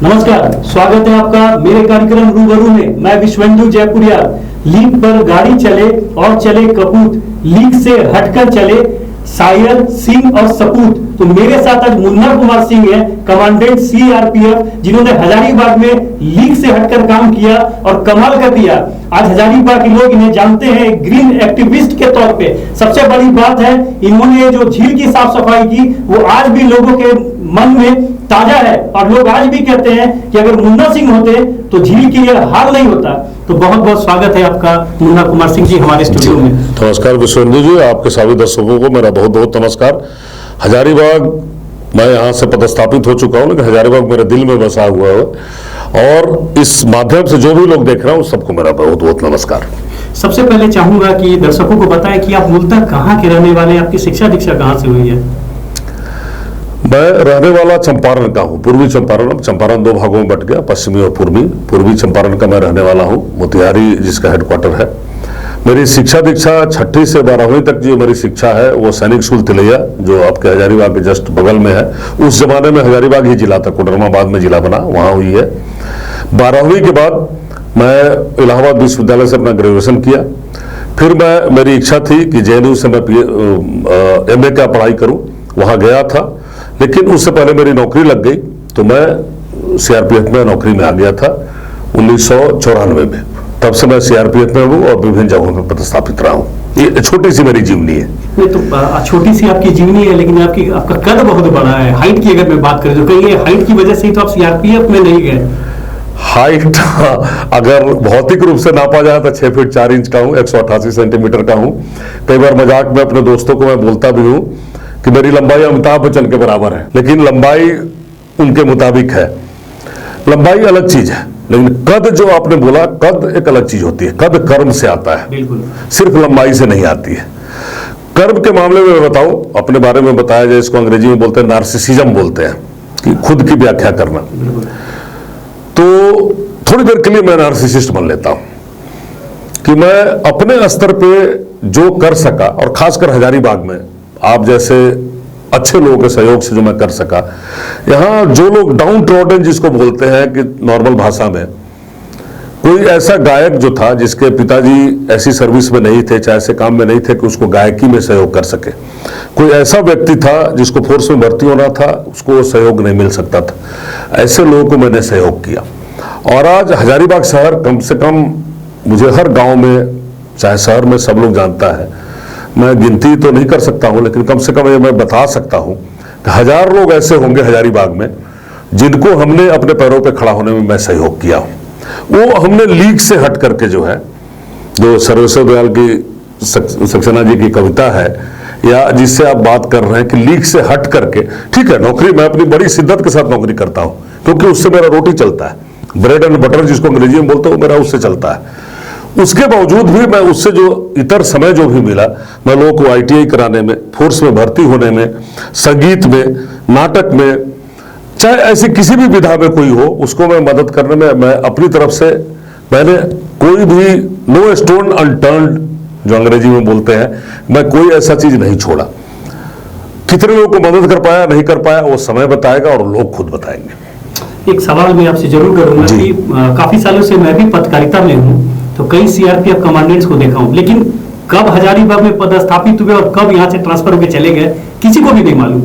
नमस्कार, स्वागत है आपका मेरे कार्यक्रम रूबरू में। मैं विश्वेंदु जयपुरिया। लीक पर गाड़ी चले और चले कपूत, लीक से हटकर चले शायर सिंह और सपूत। तो मेरे साथ आज मुन्ना कुमार सिंह है, कमांडेंट सीआरपीएफ, जिन्होंने हजारीबाग में लीक से हटकर काम किया और कमाल कर दिया। आज हजारीबाग के लोग इन्हें जानते हैं ग्रीन एक्टिविस्ट के तौर पे। सबसे बड़ी बात है, इन्होंने जो झील की साफ सफाई की वो आज भी लोगों के मन में ताजा है और लोग आज भी कहते हैं कि अगर मुन्ना सिंह होते तो झील की यह हाल नहीं होता। तो बहुत बहुत स्वागत है आपका मुन्ना कुमार सिंह जी हमारे स्टूडियो में। नमस्कार विश्वेंदु जी, आपके सभी दर्शकों को मेरा बहुत बहुत नमस्कार। हजारीबाग मैं यहाँ से पदस्थापित हो चुका हूँ, लेकिन हजारीबाग मेरे दिल में बसा हुआ है और इस माध्यम से जो भी लोग देख रहे हैं सबको मेरा बहुत बहुत नमस्कार। सबसे पहले चाहूंगा कि दर्शकों को बताएं कि आप मूलतः कहाँ के रहने वाले हैं, आपकी शिक्षा दीक्षा कहाँ से हुई है? मैं रहने वाला चंपारण का हूँ, पूर्वी चंपारण। अब चंपारण दो भागों में बट गया, पश्चिमी और पूर्वी। पूर्वी चंपारण का मैं रहने वाला हूँ, मोतिहारी जिसका हेडक्वार्टर है। मेरी शिक्षा दीक्षा 6ठी से 12वीं तक जो मेरी शिक्षा है वो सैनिक स्कूल तिलैया, जो आपके हजारीबाग के जस्ट बगल में है। उस जमाने में हजारीबाग ही जिला था, कोडरमा बाद में जिला बना, वहाँ हुई है। 12वीं के बाद मैं इलाहाबाद विश्वविद्यालय से अपना ग्रेजुएशन किया। फिर मेरी इच्छा थी कि JNU से मैं MA का पढ़ाई करूँ, वहाँ गया था। लेकिन उससे पहले मेरी नौकरी लग गई, तो मैं CRPF में नौकरी में आ गया था 1994 में। तब से मैं CRPF में हूँ और विभिन्न जगहों पर पदस्थापित रहा हूँ। ये छोटी सी मेरी जीवनी है। नहीं तो छोटी सी आपकी जीवनी है, लेकिन आपका कद बहुत बड़ा है। हाइट की अगर मैं बात करें तो कहीं हाइट की वजह से ही तो आप CRPF में नहीं गए। हाइट अगर भौतिक रूप से नापा जाए तो 6 फीट 4 इंच का हूँ, 188 सेंटीमीटर का हूँ। कई बार मजाक में अपने दोस्तों को मैं बोलता भी हूँ कि मेरी लंबाई अमिताभ बच्चन के बराबर है, लेकिन लंबाई उनके मुताबिक है। लंबाई अलग चीज है, लेकिन कद जो आपने बोला, कद एक अलग चीज होती है। कद कर्म से आता है, बिल्कुल, सिर्फ लंबाई से नहीं आती है। कर्म के मामले में मैं बताऊं, अपने बारे में बताया जाए, इसको अंग्रेजी में बोलते हैं नार्सिसिज्म बोलते हैं, कि खुद की व्याख्या करना। तो थोड़ी देर के लिए मैं नार्सिसिस्ट बन लेता हूं कि मैं अपने स्तर पे जो कर सका, और खासकर हजारीबाग में आप जैसे अच्छे लोगों के सहयोग से जो मैं कर सका। यहाँ जो लोग डाउन ट्रॉडन जिसको बोलते हैं कि नॉर्मल भाषा में, कोई ऐसा गायक जो था जिसके पिताजी ऐसी सर्विस में नहीं थे, चाहे ऐसे काम में नहीं थे कि उसको गायकी में सहयोग कर सके, कोई ऐसा व्यक्ति था जिसको फोर्स में भर्ती होना था, उसको सहयोग नहीं मिल सकता था, ऐसे लोगों को मैंने सहयोग किया। और आज हजारीबाग शहर कम से कम, मुझे हर गाँव में चाहे शहर में सब लोग जानता है। मैं गिनती तो नहीं कर सकता हूं, लेकिन कम से कम ये मैं बता सकता हूं कि 1000 लोग ऐसे होंगे हजारीबाग में जिनको हमने अपने पैरों पे खड़ा होने में मैं सहयोग किया हूं। वो हमने लीक से हट करके जो है, जो सर्वेश्वर दयाल की सक्सेना जी की कविता है, या जिससे आप बात कर रहे हैं कि लीक से हट करके, ठीक है, नौकरी मैं अपनी बड़ी शिद्दत के साथ नौकरी करता हूं, क्योंकि उससे मेरा रोटी चलता है। ब्रेड एंड बटर जिसको अंग्रेजी में बोलते हो, मेरा उससे चलता है। उसके बावजूद भी मैं उससे जो इतर समय जो भी मिला, मैं लोगों को ITI कराने में, फोर्स में भर्ती होने में, संगीत में, नाटक में, चाहे ऐसी किसी भी विधा में कोई हो, उसको मैं मदद करने में मैं अपनी तरफ से, मैंने कोई भी नो स्टोन अनटर्न्ड जो अंग्रेजी में बोलते हैं, मैं कोई ऐसा चीज नहीं छोड़ा। कितने लोगों को मदद कर पाया, नहीं कर पाया, वो समय बताएगा और लोग खुद बताएंगे। एक सवाल मैं आपसे जरूर करूंगा कि काफी सालों से मैं भी पत्रकारिता में हूँ, तो कई CRPF कमांडेंट्स को देखा हूं, लेकिन कब हजारीबाग में पदस्थापित हुए और कब यहां से ट्रांसफर होकर चले गए किसी को भी नहीं मालूम।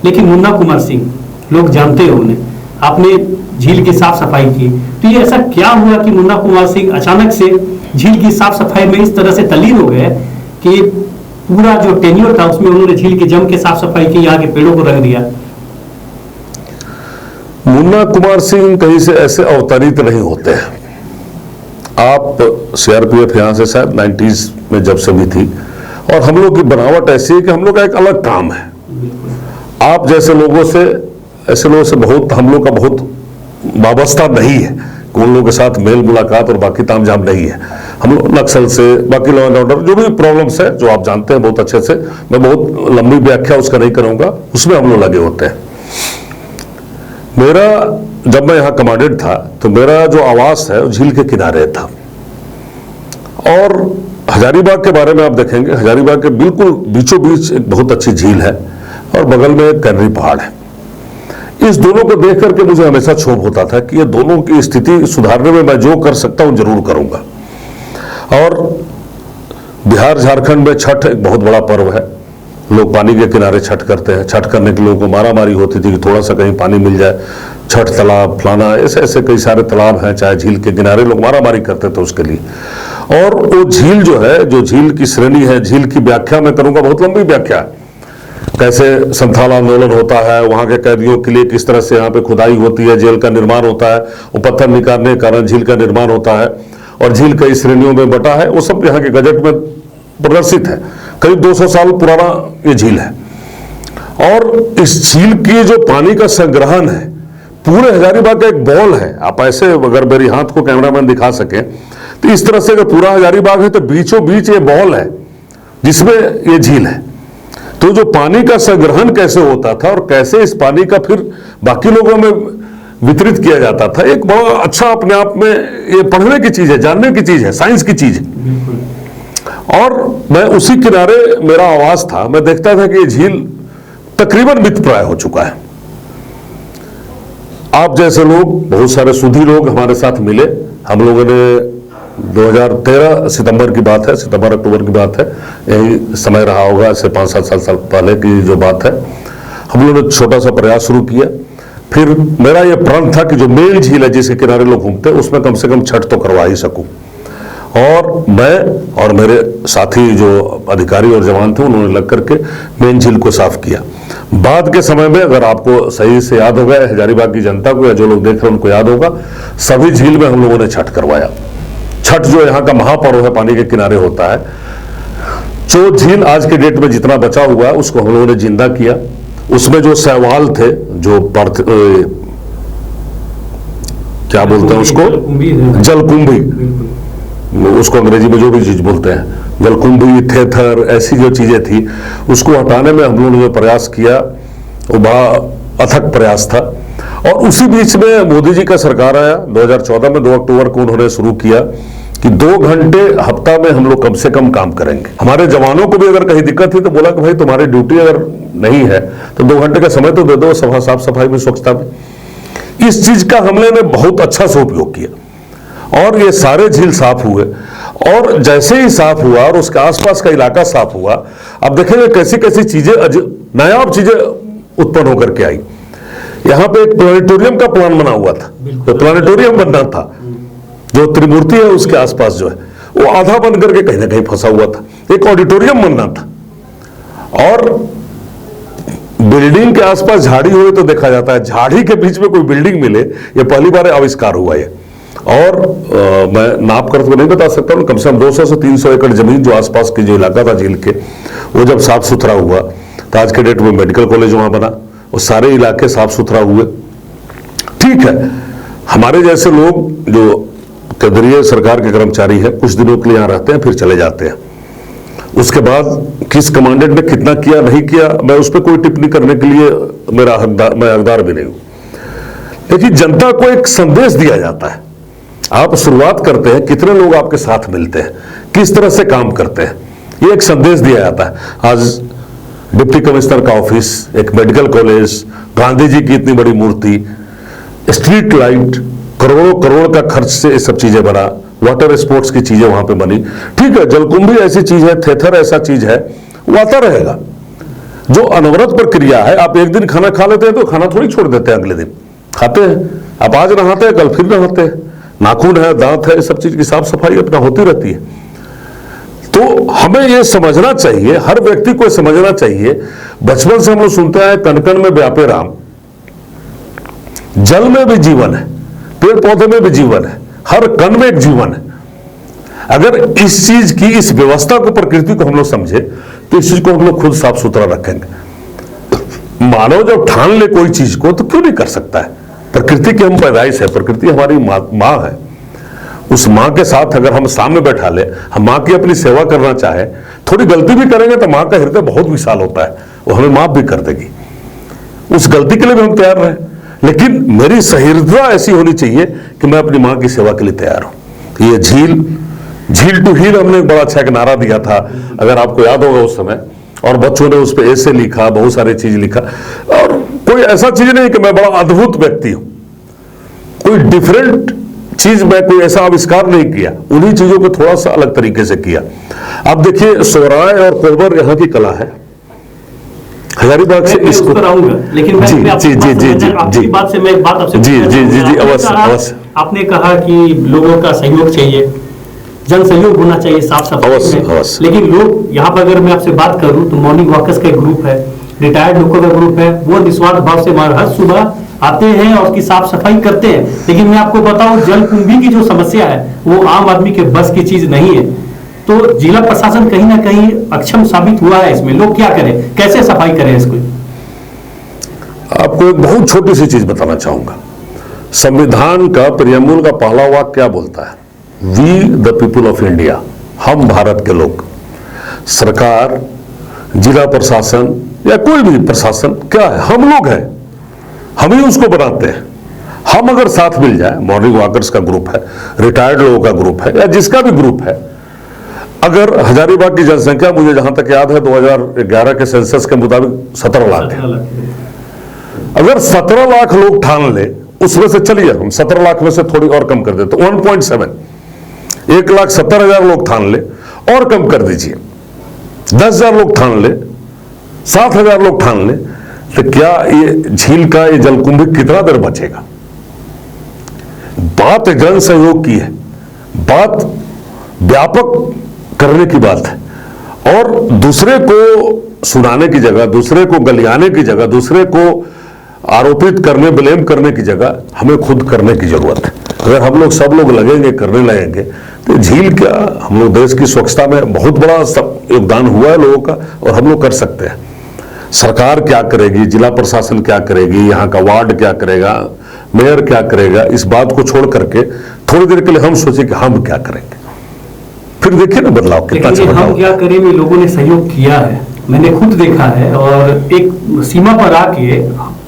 लेकिन मुन्ना कुमार सिंह लोग जानते हैं उन्हें, आपने झील की साफ सफाई की। तो ये ऐसा क्या हुआ कि मुन्ना कुमार सिंह अचानक से झील की साफ सफाई में इस तरह से तल्लीन हो गए कि पूरा जो टेन्योर था उसमें उन्होंने झील की जम के साफ सफाई की, यहाँ के पेड़ों को रख दिया? मुन्ना कुमार सिंह कहीं से ऐसे अवतरित नहीं होते हैं। आप CRPF यहाँ से शायद 90s में जब से भी थी, और हम लोग की बनावट ऐसी है कि हम लोग का एक अलग काम है। आप जैसे लोगों से, ऐसे लोगों से बहुत, हम लोग का बहुत वाबस्ता नहीं है, उन लोगों के साथ मेल मुलाकात और बाकी तामझाम नहीं है। हम लोग नक्सल से, बाकी लॉ एंड ऑर्डर जो भी प्रॉब्लम्स है, जो आप जानते हैं बहुत अच्छे से, मैं बहुत लंबी व्याख्या उसका नहीं करूंगा, उसमें हम लोग लगे होते हैं। मेरा, जब मैं यहाँ कमांडेंट था, तो मेरा जो आवास है वो झील के किनारे था। और हजारीबाग के बारे में आप देखेंगे, हजारीबाग के बिल्कुल बीचों बीच एक बहुत अच्छी झील है और बगल में एक कैनरी पहाड़ है। इस दोनों को देख करके मुझे हमेशा क्षोभ होता था कि ये दोनों की स्थिति सुधारने में मैं जो कर सकता हूं जरूर करूंगा। और बिहार झारखंड में छठ एक बहुत बड़ा पर्व है। लोग पानी के किनारे छठ करते हैं। छठ करने के लोगों को मारामारी होती थी कि थोड़ा सा कहीं पानी मिल जाए, छठ तालाब फलाना, ऐसे ऐसे कई सारे तालाब हैं, चाहे झील के किनारे लोग मारामारी करते थे उसके लिए। और वो झील जो है, जो झील की श्रेणी है, झील की व्याख्या मैं करूंगा, बहुत लंबी व्याख्या है। कैसे संथाल आंदोलन होता है, वहां के कैदियों के लिए किस तरह से यहाँ पे खुदाई होती है, जेल का निर्माण होता है, वो पत्थर निकालने के कारण झील का निर्माण होता है, और झील कई श्रेणियों में बटा है, वो सब यहाँ के गजट में प्रदर्शित है। करीब 200 साल पुराना ये झील है। और इस झील की जो पानी का संग्रहण है, पूरे हजारीबाग का एक बॉल है। आप ऐसे अगर मेरी हाथ को कैमरामैन दिखा सके तो इस तरह से अगर पूरा हजारीबाग है तो बीचों बीच ये बॉल है जिसमें ये झील है। तो जो पानी का संग्रहण कैसे होता था और कैसे इस पानी का फिर बाकी लोगों में वितरित किया जाता था, एक बड़ा अच्छा अपने आप में ये पढ़ने की चीज है, जानने की चीज है, साइंस की चीज है। और मैं उसी किनारे मेरा आवास था। मैं देखता था कि ये झील तकरीबन मृतप्राय हो चुका है। आप जैसे लोग, बहुत सारे सुधी लोग हमारे साथ मिले। हम लोगों ने 2013 सितंबर की बात है, सितंबर अक्टूबर की बात है, यही समय रहा होगा, ऐसे 5-7 साल पहले की जो बात है। हम लोगों ने छोटा सा प्रयास शुरू किया। फिर मेरा यह प्रण था कि जो मेन झील है जिसके किनारे लोग घूमते हैं, उसमें कम से कम छठ तो करवा ही सकूं। और मैं और मेरे साथी जो अधिकारी और जवान थे, उन्होंने लग करके मेन झील को साफ किया। बाद के समय में, अगर आपको सही से याद होगा, हजारीबाग की जनता को या जो लोग देख रहे हैं उनको याद होगा, सभी झील में हम लोगों ने छठ करवाया। छठ जो यहाँ का महापर्व है, पानी के किनारे होता है। जो झील आज के डेट में जितना बचा हुआ है उसको हम लोगों ने जिंदा किया। उसमें जो शैवाल थे, जो क्या बोलते हैं उसको, जलकुंभी, उसको अंग्रेजी में जो भी चीज बोलते हैं, जलकुंभी, थेथर, ऐसी जो चीजें थी, उसको हटाने में हम लोगों ने जो प्रयास किया वो बड़ा अथक प्रयास था। और उसी बीच में मोदी जी का सरकार आया 2014 में। 2 अक्टूबर को उन्होंने शुरू किया कि 2 घंटे हफ्ता में हम लोग कम से कम काम करेंगे। हमारे जवानों को भी अगर कहीं दिक्कत थी तो बोला कि भाई तुम्हारी ड्यूटी अगर नहीं है तो 2 घंटे का समय तो दे दो सभा साफ सफाई में, स्वच्छता में। इस चीज का हमने ने बहुत अच्छा से उपयोग किया और ये सारे झील साफ हुए। और जैसे ही साफ हुआ और उसके आसपास का इलाका साफ हुआ, अब देखेंगे कैसी कैसी चीजें, नायाब चीजें उत्पन्न होकर के आई। यहाँ पे एक प्लानिटोरियम का प्लान बना हुआ था, तो प्लानिटोरियम बनना था। जो त्रिमूर्ति है उसके आसपास जो है वो आधा बन करके कहीं ना कहीं फंसा हुआ था। एक ऑडिटोरियम बनना था। और बिल्डिंग के आसपास झाड़ी हुई तो देखा जाता है, झाड़ी के बीच में कोई बिल्डिंग मिले, ये पहली बार आविष्कार हुआ है। और मैं नाप कर तो नहीं बता सकता हूँ, कम से कम 200 से 300 एकड़ जमीन जो आसपास की जो इलाका था झील के, वो जब साफ सुथरा हुआ तो आज के डेट में मेडिकल कॉलेज वहां बना, वो सारे इलाके साफ सुथरा हुए। ठीक है, हमारे जैसे लोग जो केंद्रीय सरकार के कर्मचारी हैं, कुछ दिनों के लिए यहाँ रहते हैं फिर चले जाते हैं। उसके बाद किस कमांडेंट ने कितना किया नहीं किया, मैं उस पर कोई टिप्पणी करने के लिए मैं हकदार भी नहीं हूं। लेकिन जनता को एक संदेश दिया जाता है। आप शुरुआत करते हैं, कितने लोग आपके साथ मिलते हैं, किस तरह से काम करते हैं, ये एक संदेश दिया जाता है। आज डिप्टी कमिश्नर का ऑफिस, एक मेडिकल कॉलेज, गांधी जी की इतनी बड़ी मूर्ति, स्ट्रीट लाइट, करोड़ों करोड़ का खर्च से ये सब चीजें बना, वाटर स्पोर्ट्स की चीजें वहां पे बनी। ठीक है, जलकुंभी ऐसी चीज है, थेथर ऐसा चीज है, वो आता रहेगा। जो अनवरत प्रक्रिया है, आप एक दिन खाना खा लेते हैं तो खाना थोड़ी छोड़ देते हैं, अगले दिन खाते हैं। आप आज नहाते हैं, कल फिर नहाते हैं। नाखून है, दांत है, सब चीज की साफ सफाई अपना होती रहती है। तो हमें ये समझना चाहिए, हर व्यक्ति को समझना चाहिए। बचपन से हम लोग सुनते हैं, कण कण में व्यापे राम। जल में भी जीवन है, पेड़ पौधे में भी जीवन है, हर कण में एक जीवन है। अगर इस चीज की, इस व्यवस्था को, प्रकृति को हम लोग समझे तो इस चीज को हम लोग खुद साफ सुथरा रखेंगे। मानव जब ठान ले कोई चीज को तो क्यों नहीं कर सकता है। प्रकृति की हम पैदाइश है, प्रकृति हमारी माँ है। उस माँ के साथ अगर हम सामने बैठा ले, हम माँ की अपनी सेवा करना चाहे, थोड़ी गलती भी करेंगे तो माँ का हृदय बहुत विशाल होता है, वो हमें माफ भी कर देगी। उस गलती के लिए भी हम तैयार रहे, लेकिन मेरी सहृदयता ऐसी होनी चाहिए कि मैं अपनी माँ की सेवा के लिए तैयार हूं। ये झील टू हील हमने एक बड़ा अच्छा एक नारा दिया था, अगर आपको याद होगा उस समय, और बच्चों ने उस पर ऐसे लिखा, बहुत सारी चीज लिखा। और कोई ऐसा चीज नहीं कि मैं बड़ा अद्भुत व्यक्ति हूं, कोई डिफरेंट चीज में कोई ऐसा आविष्कार नहीं किया, उन्हीं चीजों को थोड़ा सा अलग तरीके से किया। अब देखिए सोहराय और कोबर यहाँ की कला है, हजारीबाग से इसको आऊंगा, लेकिन मैं जी आपकी जी जी जी आपकी जी बात से मैं एक बात आपसे जी पूछना जी जी चाहूंगा। जी आपने अवश्य कहा- अवश्य आपने कहा कि लोगों का सहयोग चाहिए, जन सहयोग होना चाहिए साफ सफाई अवश्य, में। अवश्य। लेकिन लोग यहाँ पर अगर मैं आपसे बात करूं तो मॉर्निंग वॉकर्स का एक ग्रुप है, रिटायर्ड लोगों का ग्रुप है, वो निस्वार्थ भाव से हर सुबह आते हैं और उसकी साफ सफाई करते हैं। लेकिन मैं आपको बताऊं जलकुंभी की जो समस्या है वो आम आदमी के बस की चीज नहीं है। तो जिला प्रशासन कहीं ना कहीं अक्षम साबित हुआ है इसमें। लोग क्या करें, कैसे सफाई करें इसको? आपको एक बहुत छोटी सी चीज बताना चाहूंगा। संविधान का प्रियम्बुल का पहला वाक्य क्या बोलता है? We the people of India, हम भारत के लोग। सरकार, जिला प्रशासन या कोई भी प्रशासन क्या है? हम लोग हैं, हम ही उसको बनाते हैं। हम अगर साथ मिल जाए, मॉर्निंग वॉकर्स का ग्रुप है, रिटायर्ड लोगों का ग्रुप है या जिसका भी ग्रुप है, अगर हजारीबाग की जनसंख्या मुझे जहां तक याद है 2011 के सेंसस के मुताबिक 17 लाख है। अगर 17 लाख लोग ठान ले, उसमें से चलिए हम 17 लाख में से थोड़ी और कम कर देते, 1.7, 1,70,000 लोग ठान ले और कम कर दीजिए, 10,000 लोग ठान ले, 7,000 लोग ठान ले, तो क्या ये झील का ये जलकुंभी कितना देर बचेगा? बात जन सहयोग की है, बात व्यापक करने की बात है। और दूसरे को सुनाने की जगह, दूसरे को गलियाने की जगह, दूसरे को आरोपित करने, ब्लेम करने की जगह हमें खुद करने की जरूरत है। अगर हम लोग सब लोग लगेंगे, करने लगेंगे, तो झील क्या, हम लोग देश की स्वच्छता में बहुत बड़ा योगदान हुआ है लोगों का और हम लोग कर सकते हैं। सरकार क्या करेगी, जिला प्रशासन क्या करेगी, यहाँ का वार्ड क्या करेगा, मेयर क्या करेगा, इस बात को छोड़ करके थोड़ी देर के लिए हम सोचे कि हम क्या करेंगे, फिर देखिए ना बदलाव कितना लेकिन अच्छा हम बदलाव। क्या करें में लोगों ने सहयोग किया है, मैंने खुद देखा है। और एक सीमा पर आके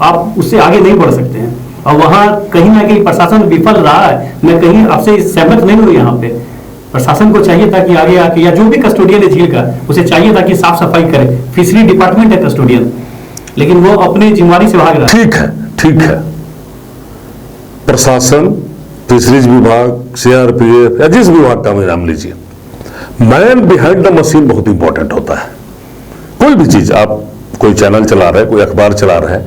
आप उससे आगे नहीं बढ़ सकते हैं और वहां कहीं ना कहीं प्रशासन विफल रहा है। मैं कहीं आपसे सहमत नहीं हूँ। यहाँ पे प्रशासन को चाहिए था कि आगे आके, या जो भी कस्टोडियन है झील का, उसे चाहिए था कि साफ सफाई करे। फिशरी डिपार्टमेंट है कस्टोडियन, लेकिन वो अपनी जिम्मेवारी से भाग रहा है। ठीक है, ठीक है, प्रशासन, फिशरीज विभाग, सीआरपीएफ या जिस विभाग का भी नाम लीजिए, मैन बिहाइंड द मशीन बहुत इंपॉर्टेंट होता है। कोई भी चीज, आप कोई चैनल चला रहे हैं, कोई अखबार चला रहे हैं,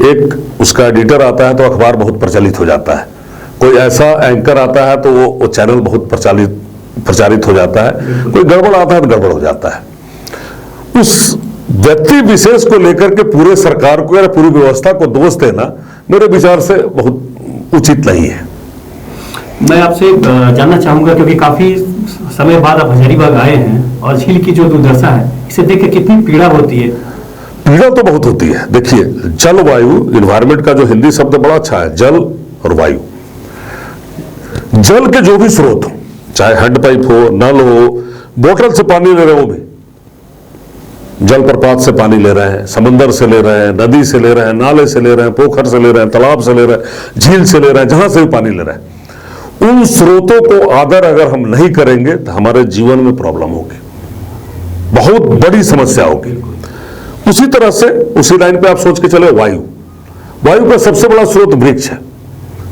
एक उसका एडिटर आता है तो अखबार बहुत प्रचलित हो जाता है, कोई ऐसा एंकर आता है तो वो चैनल बहुत प्रचारित हो जाता है, कोई गड़बड़ आता है तो गड़बड़ हो जाता है। उस व्यक्ति विशेष को लेकर के पूरे सरकार को या पूरी व्यवस्था को दोष देना मेरे विचार से बहुत उचित नहीं है। मैं आपसे जानना चाहूंगा, क्योंकि काफी समय बाद आप हजारीबाग आए हैं और झील की जो दुर्दशा है, इसे देख के कितनी पीड़ा होती है? पीड़ा तो बहुत होती है। देखिए, जल वायु, इन्वायरमेंट का जो हिंदी शब्द बड़ा अच्छा है, जल और वायु। जल के जो भी स्रोत हो, चाहे हैंड पाइप हो, नल हो, बोतल से पानी ले रहे हो, भी जल प्रपात से पानी ले रहे हैं, समंदर से ले रहे हैं, नदी से ले रहे हैं, नाले से ले रहे हैं, पोखर से ले रहे हैं, तालाब से ले रहे हैं, झील से ले रहे हैं, जहां से भी पानी ले रहे हैं, उन स्रोतों को आदर अगर हम नहीं करेंगे तो हमारे जीवन में प्रॉब्लम होगी, बहुत बड़ी समस्या होगी। उसी तरह से उसी लाइन पे आप सोच के चले, वायु, वायु का सबसे बड़ा स्रोत वृक्ष है।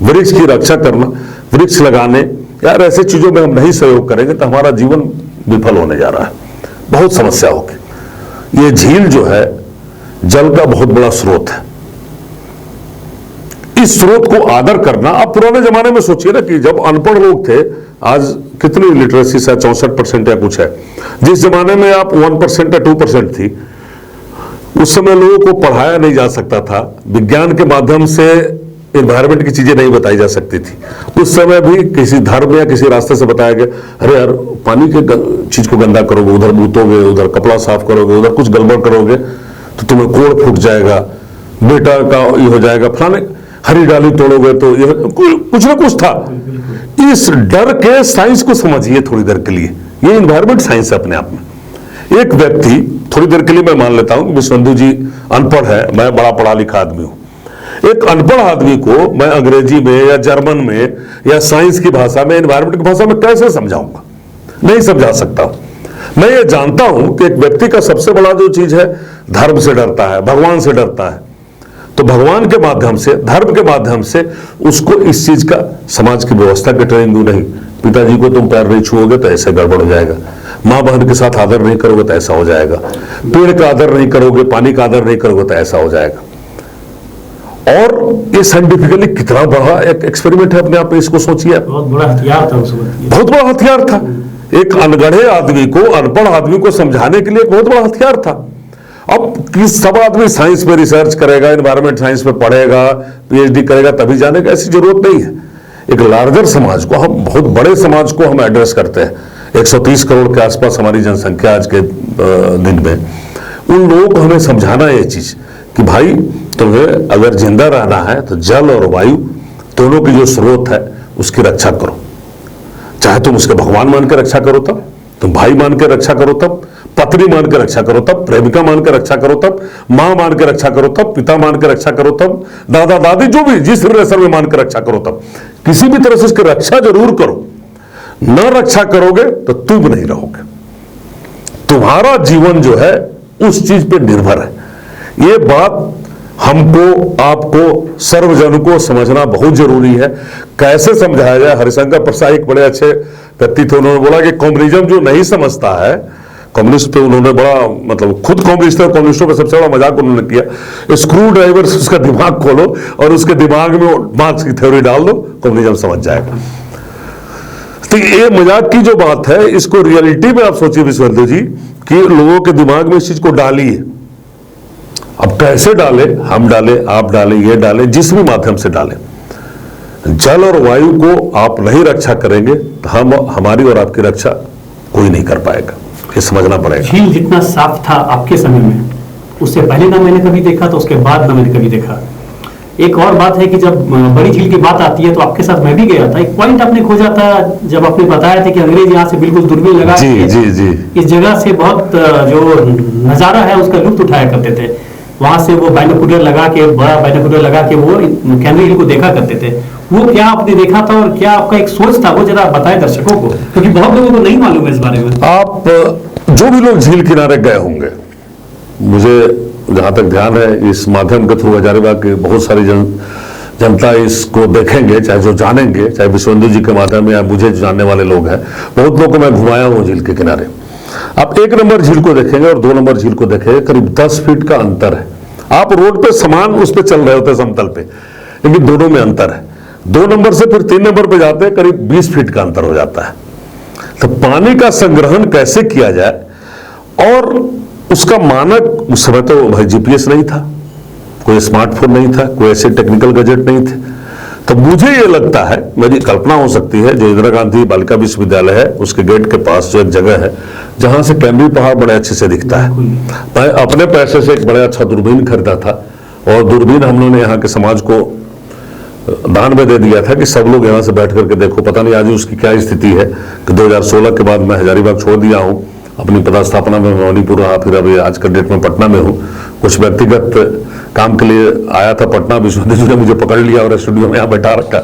वृक्ष की रक्षा करना, वृक्ष लगाने, यार ऐसे चीजों में हम नहीं सहयोग करेंगे तो हमारा जीवन विफल होने जा रहा है, बहुत समस्या होगी। ये झील जो है जल का बहुत बड़ा स्रोत है, इस स्रोत को आदर करना। आप पुराने जमाने में सोचिए ना कि जब अनपढ़ लोग थे, आज कितनी लिटरेसी है, 64% या कुछ है, जिस जमाने में आप 1% या 2% थी, उस समय लोगों को पढ़ाया नहीं जा सकता था, विज्ञान के माध्यम से एनवायरमेंट की चीजें नहीं बताई जा सकती थी। उस समय भी किसी धर्म या किसी रास्ते से बताया गया, अरे यार पानी के चीज को गंदा करोगे, उधर मूतोगे, उधर कपड़ा साफ करोगे, उधर कुछ गड़बड़ करोगे तो तुम्हें कोड़ फूट जाएगा, बेटा का ये हो जाएगा, फलाने हरी डाली तोड़ोगे तो ये कुछ ना कुछ था। इस डर के साइंस को समझिए थोड़ी देर के लिए, ये एनवायरमेंट साइंस है अपने आप में। एक व्यक्ति, थोड़ी देर के लिए मैं मान लेता हूं विश्वेंदु जी अनपढ़ है, मैं बड़ा पढ़ा लिखा आदमी हूं। एक अनपढ़ आदमी को मैं अंग्रेजी में या जर्मन में या साइंस की भाषा में, एनवायरमेंट की भाषा में कैसे समझाऊंगा? नहीं समझा सकता। मैं ये जानता हूं कि एक व्यक्ति का सबसे बड़ा जो चीज है, धर्म से डरता है, भगवान से डरता है, तो भगवान के माध्यम से, धर्म के माध्यम से उसको इस चीज का, समाज की व्यवस्था की ट्रेनिंग दूं। नहीं, पिताजी को तुम पैर नहीं छुओगे तो ऐसे गड़बड़ हो जाएगा, माँ बहन के साथ आदर नहीं करोगे तो ऐसा हो जाएगा, पेड़ का आदर नहीं करोगे, पानी का आदर नहीं करोगे तो ऐसा हो जाएगा। और ये साइंटिफिकली कितना बड़ा एक एक्सपेरिमेंट है अपने आप में, इसको सोचिए। बहुत बड़ा हथियार था उस वक्त, बहुत बड़ा हथियार था। एक अनगढ़े आदमी को, अनपढ़ आदमी को समझाने के लिए एक बहुत बड़ा हथियार था। अब किस सब आदमी साइंस में रिसर्च करेगा, एनवायरमेंट साइंस में पढ़ेगा, पीएचडी करेगा तभी जानेगा, ऐसी जरूरत नहीं है। एक लार्जर समाज को, हम बहुत बड़े समाज को हम एड्रेस करते हैं, 130 करोड़ के आसपास हमारी जनसंख्या आज के दिन में। उन लोगों को हमें समझाना है ये चीज कि भाई तुम्हें अगर जिंदा रहना है तो जल और वायु दोनों की जो स्रोत है उसकी रक्षा करो। चाहे तुम उसके भगवान मान के रक्षा करो तब, तुम भाई मान के रक्षा करो तब, पत्नी मान के रक्षा करो तब, प्रेमिका मान के रक्षा करो तब, मां मान के रक्षा करो तब, पिता मान के रक्षा करो तब, दादा दादी जो भी जिस रिलेशन में मान के रक्षा करो तब। किसी भी तरह से उसकी रक्षा जरूर करो। न रक्षा करोगे तो तुम नहीं रहोगे। तुम्हारा जीवन जो है उस चीज पे निर्भर है। ये बात हमको, आपको, सर्वजन को समझना बहुत जरूरी है। कैसे समझाया जाए? हरिशंकर प्रसाद एक बड़े अच्छे व्यक्ति थे, उन्होंने बोला कि कम्युनिज्म जो नहीं समझता है, कम्युनिस्ट पे उन्होंने बड़ा, मतलब खुद कम्युनिस्ट थे, कम्युनिस्टों पे सबसे बड़ा मजाक उन्होंने किया, स्क्रू ड्राइवर से उसका दिमाग खोलो और उसके दिमाग में मार्क्स की थ्योरी डाल दो, कम्युनिज्म समझ जाएगा। तो ये मजाक की जो बात है, इसको रियलिटी में आप सोचिए विश्वेंद्र जी, कि लोगों के दिमाग में इस चीज को डालिए। अब कैसे डाले? हम डाले, आप डाले, ये डाले, जिस भी माध्यम से डाले। जल और वायु को आप नहीं रक्षा करेंगे तो हमारी और आपकी रक्षा कोई नहीं कर पाएगा, ये समझना पड़ेगा। झील जितना साफ था आपके समय में, उससे पहले ना मैंने कभी देखा तो उसके बाद ना मैंने कभी देखा। एक और बात है कि जब बड़ी झील की बात आती है तो आपके साथ मैं भी गया था। एक पॉइंट आपने खोजा था जब आपने बताया था कि अंग्रेज यहाँ से बिल्कुल दूरबीन लगा के इस जगह से बहुत जो नजारा है उसका लुत्फ उठाया करते थे। वहां से वो बाइनोकुलर लगा के, बड़ा बाइनोकुलर लगा के वो कैमरे हिल को देखा करते थे। वो क्या आपने देखा था और क्या आपका एक सोच था, वो जरा बताएं दर्शकों को, क्योंकि बहुत लोगों को नहीं मालूम है इस बारे में। आप जो भी लोग झील किनारे गए होंगे, मुझे जहां तक ध्यान है, इस माध्यम के थ्रू हजारीबाग की बहुत सारी जनता इसको देखेंगे, चाहे जो जानेंगे, चाहे विश्वेंद्र जी के माध्यम में या मुझे जानने वाले लोग हैं, बहुत लोगों को मैं घुमाया हूं झील के किनारे। आप 1 नंबर झील को देखेंगे और 2 नंबर झील को देखेंगे, करीब 10 फीट का अंतर है। आप रोड पे समान उस पे चल रहे होते समतल पे, लेकिन दोनों में अंतर है। 2 नंबर से फिर 3 नंबर पे जाते हैं, करीब 20 फीट का अंतर हो जाता है। तो पानी का संग्रहण कैसे किया जाए, और उसका मानक, उस समय तो भाई जीपीएस नहीं था, कोई स्मार्टफोन नहीं था, कोई ऐसे टेक्निकल गैजेट नहीं थे। तो मुझे ये लगता है, मेरी कल्पना हो सकती है, जो इंदिरा गांधी बालिका विश्वविद्यालय है उसके गेट के पास जो एक जगह है जहां से कैमरी पहाड़ बड़े अच्छे से दिखता है, मैं अपने पैसे से एक बड़ा अच्छा दूरबीन खरीदा था, और दूरबीन हम लोगों ने यहाँ के समाज को दान में दे दिया था कि सब लोग यहाँ से बैठ करके देखो। पता नहीं आज उसकी क्या स्थिति है कि 2016 के बाद मैं हजारीबाग छोड़ दिया हूँ, अपनी पदस्थापना में मणिपुर रहा, फिर अभी आज के डेट में पटना में हूँ। कुछ व्यक्तिगत काम के लिए आया था पटना, विश्वनाथ जी ने मुझे पकड़ लिया और स्टूडियो में यहाँ बैठा रखा।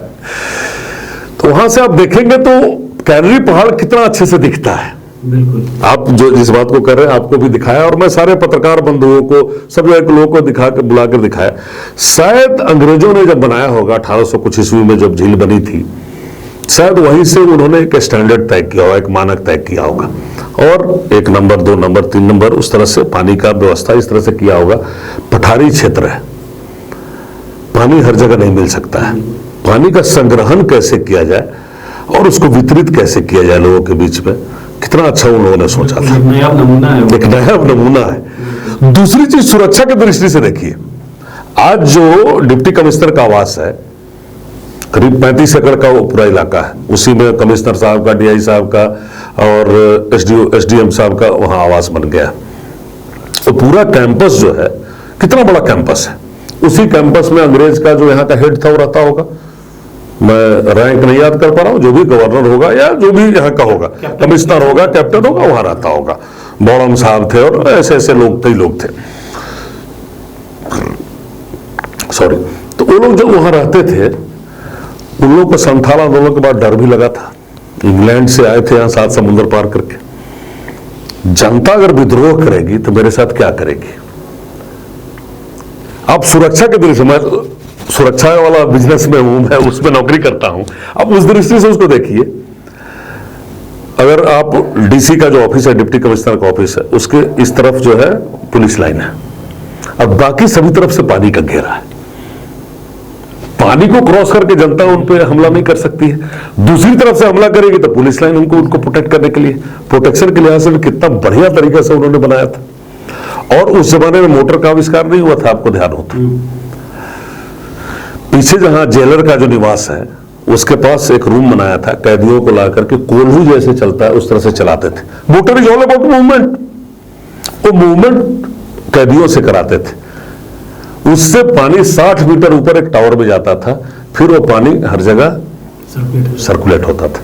तो वहां से आप देखेंगे तो कैनरी पहाड़ कितना अच्छे से दिखता है। बिल्कुल, आप जो जिस बात को कर रहे हैं आपको भी दिखाया, और मैं सारे पत्रकार बंधुओं को, सभी लोगों को दिखा के, बुला कर दिखाया। शायद अंग्रेजों ने जब बनाया होगा 1800 कुछ ईस्वी में जब झील बनी थी, शायद वहीं से उन्होंने एक स्टैंडर्ड तय किया होगा, एक मानक तय किया होगा, और 1 नंबर 2 नंबर 3 नंबर उस तरह से पानी का व्यवस्था इस तरह से किया होगा। पठारी क्षेत्र है, पानी हर जगह नहीं मिल सकता है। पानी का संग्रहण कैसे किया जाए और उसको वितरित कैसे किया जाए लोगों के बीच में, कितना अच्छा उन लोगों ने सोचा था। एक नया नमूना है, एक नया नमूना है। दूसरी चीज सुरक्षा की दृष्टि से देखिए, आज जो डिप्टी कमिश्नर का आवास है, करीब 35 एकड़ का वो पूरा इलाका है, उसी में कमिश्नर साहब का, डीआई साहब का और एसडीएम साहब का वहां आवास बन गया। तो पूरा कैंपस जो है, कितना बड़ा कैंपस है, उसी कैंपस में अंग्रेज का जो यहाँ का हेड था वो रहता होगा। मैं रैंक नहीं याद कर पा रहा हूँ, जो भी गवर्नर होगा या जो भी यहाँ का होगा, कमिश्नर होगा, कैप्टन होगा, वहां रहता होगा। बौड़म साहब थे और ऐसे ऐसे लोग थे। सॉरी। तो वो लोग जब वहां रहते थे, उन लोगों को संथाल आंदोलन के बाद डर भी लगा था। इंग्लैंड से आए थे यहाँ 7 समुद्र पार करके। जनता अगर विद्रोह करेगी तो मेरे साथ क्या करेगी। आप सुरक्षा के दृष्टि से, मैं सुरक्षा वाला बिजनेस में हूं, मैं उसमें नौकरी करता हूं, अब उस दृष्टि से उसको देखिए। अगर आप डीसी का जो ऑफिस है, डिप्टी कमिश्नर का ऑफिस है, उसके इस तरफ जो है पुलिस लाइन है, अब बाकी सभी तरफ से पानी का घेरा है। पानी को क्रॉस करके जनता उन पे हमला नहीं कर सकती है, दूसरी तरफ से हमला करेगी तो पुलिस लाइन उनको प्रोटेक्ट करने के लिए, प्रोटेक्शन के लिहाज से कितना बढ़िया तरीके से उन्होंने बनाया था। और उस जमाने में मोटर का आविष्कार नहीं हुआ था, आपको ध्यान होता। पीछे जहां जेलर का जो निवास है उसके पास एक रूम बनाया था, कैदियों को ला करके कोल्हू जैसे चलता है उस तरह से चलाते थे। Motor is all about movement, वो मूवमेंट कैदियों से कराते थे। उससे पानी 60 मीटर ऊपर एक टावर में जाता था, फिर वो पानी हर जगह सर्कुलेट होता था।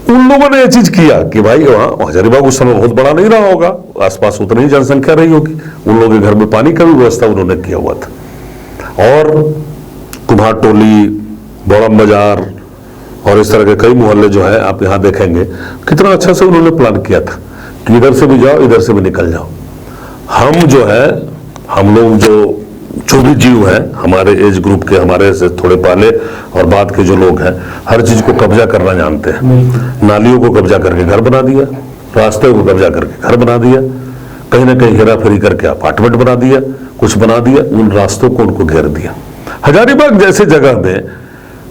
उन लोगों ने ये चीज किया कि भाई वहां हजारीबाग उस समय बहुत बड़ा नहीं रहा होगा, आसपास उतनी ही जनसंख्या रही होगी, उन लोगों के घर में पानी का भी व्यवस्था उन्होंने किया हुआ था। और कुम्हार टोली, बौड़म बाजार और इस तरह के कई मोहल्ले जो है आप यहां देखेंगे, कितना अच्छा से उन्होंने प्लान किया था कि इधर से भी जाओ इधर से भी निकल जाओ। हम जो है, हम लोग जो भी जीव हैं हमारे एज ग्रुप के, हमारे से थोड़े पहले और बाद के जो लोग हैं, हर चीज को कब्जा करना जानते हैं। नालियों को कब्जा करके घर बना दिया, रास्ते को कब्जा करके घर बना दिया, कहीं ना कहीं हेरा फेरी करके अपार्टमेंट बना दिया, कुछ बना दिया, उन रास्तों को उनको घेर दिया। हजारीबाग जैसे जगह में